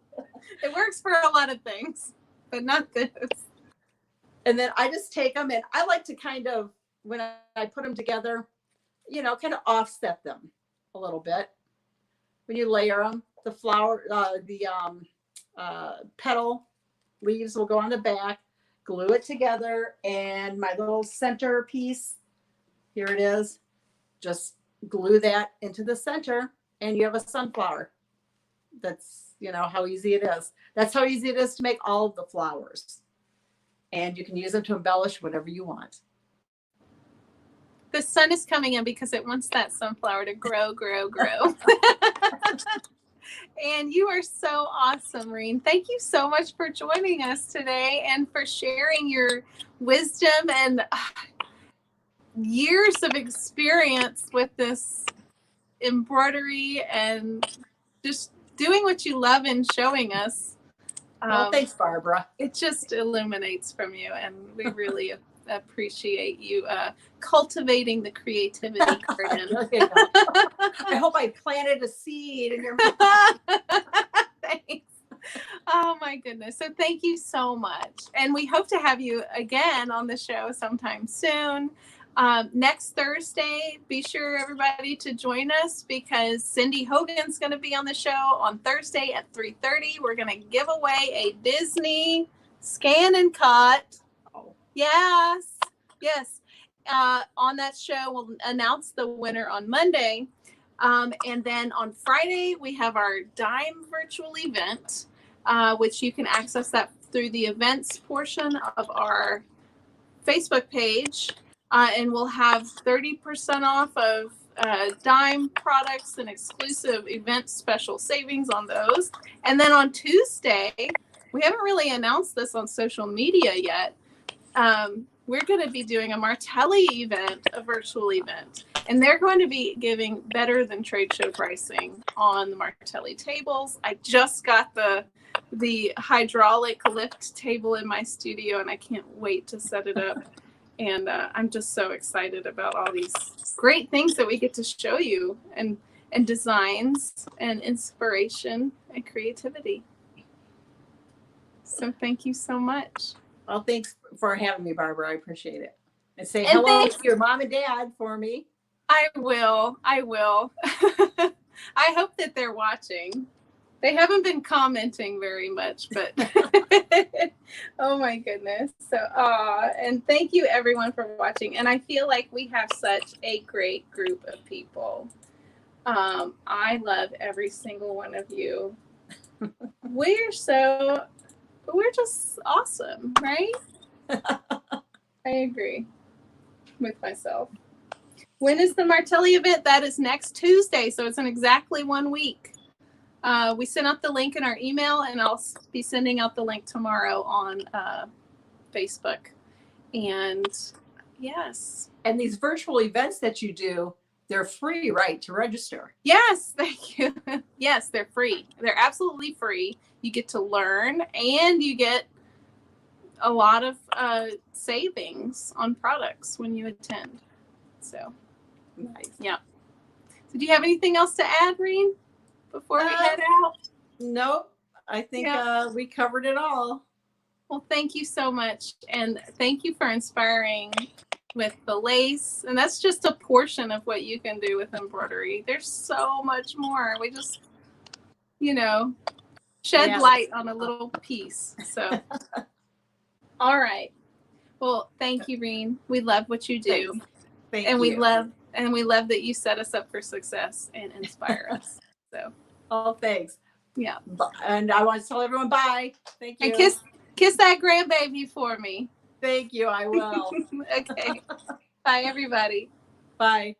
It works for a lot of things, but not this.
And then I just take them, and I like to kind of, when I put them together, you know, kind of offset them a little bit. When you layer them, the flower, petal leaves will go on the back, glue it together, and my little center piece, here it is, just glue that into the center, and you have a sunflower. That's, you know, how easy it is. That's how easy it is to make all of the flowers. And you can use them to embellish whatever you want.
The sun is coming in because it wants that sunflower to grow. And you are so awesome, Reen. Thank you so much for joining us today and for sharing your wisdom and years of experience with this embroidery and just doing what you love and showing us.
Well, thanks, Barbara.
It just illuminates from you, and we really appreciate you cultivating the creativity garden.
I hope I planted a seed in your mind.
Thanks. Oh my goodness. So thank you so much. And we hope to have you again on the show sometime soon. Next Thursday, be sure everybody to join us because Cindy Hogan's going to be on the show on Thursday at 3:30. We're going to give away a Disney scan and cut. Yes. On that show, we'll announce the winner on Monday. And then on Friday, we have our Dime virtual event, which you can access that through the events portion of our Facebook page. And we'll have 30% off of Dime products and exclusive event special savings on those. And then on Tuesday, we haven't really announced this on social media yet. We're going to be doing a Martelli event, a virtual event, and they're going to be giving better than trade show pricing on the Martelli tables. I just got the hydraulic lift table in my studio, and I can't wait to set it up. And I'm just so excited about all these great things that we get to show you, and designs and inspiration and creativity. So thank you so much.
Well, thanks for having me, Barbara. I appreciate it. And say hello to your mom and dad for me.
I will. I hope that they're watching. They haven't been commenting very much, but oh my goodness. So, and thank you everyone for watching. And I feel like we have such a great group of people. I love every single one of you. We're just awesome, right? I agree with myself. When is the Martelli event? That is next Tuesday, so it's in exactly 1 week. We sent out the link in our email, and I'll be sending out the link tomorrow on Facebook. And yes.
And these virtual events that you do, they're free, right, to register?
Yes, thank you. Yes, they're free. They're absolutely free. You get to learn, and you get a lot of savings on products when you attend. So,
nice.
Yeah. So do you have anything else to add, Reen, before we head out?
Nope. I think we covered it all.
Well, thank you so much. And thank you for inspiring with the lace. And that's just a portion of what you can do with embroidery. There's so much more. We just, shed light on a little piece. So, all right. Well, thank you, Reen. We love what you do.
Thank you.
We love that you set us up for success and inspire us. So,
thanks.
Yeah.
And I want to tell everyone bye. Thank you.
And kiss that grandbaby for me.
Thank you. I will.
Okay. Bye, everybody.
Bye.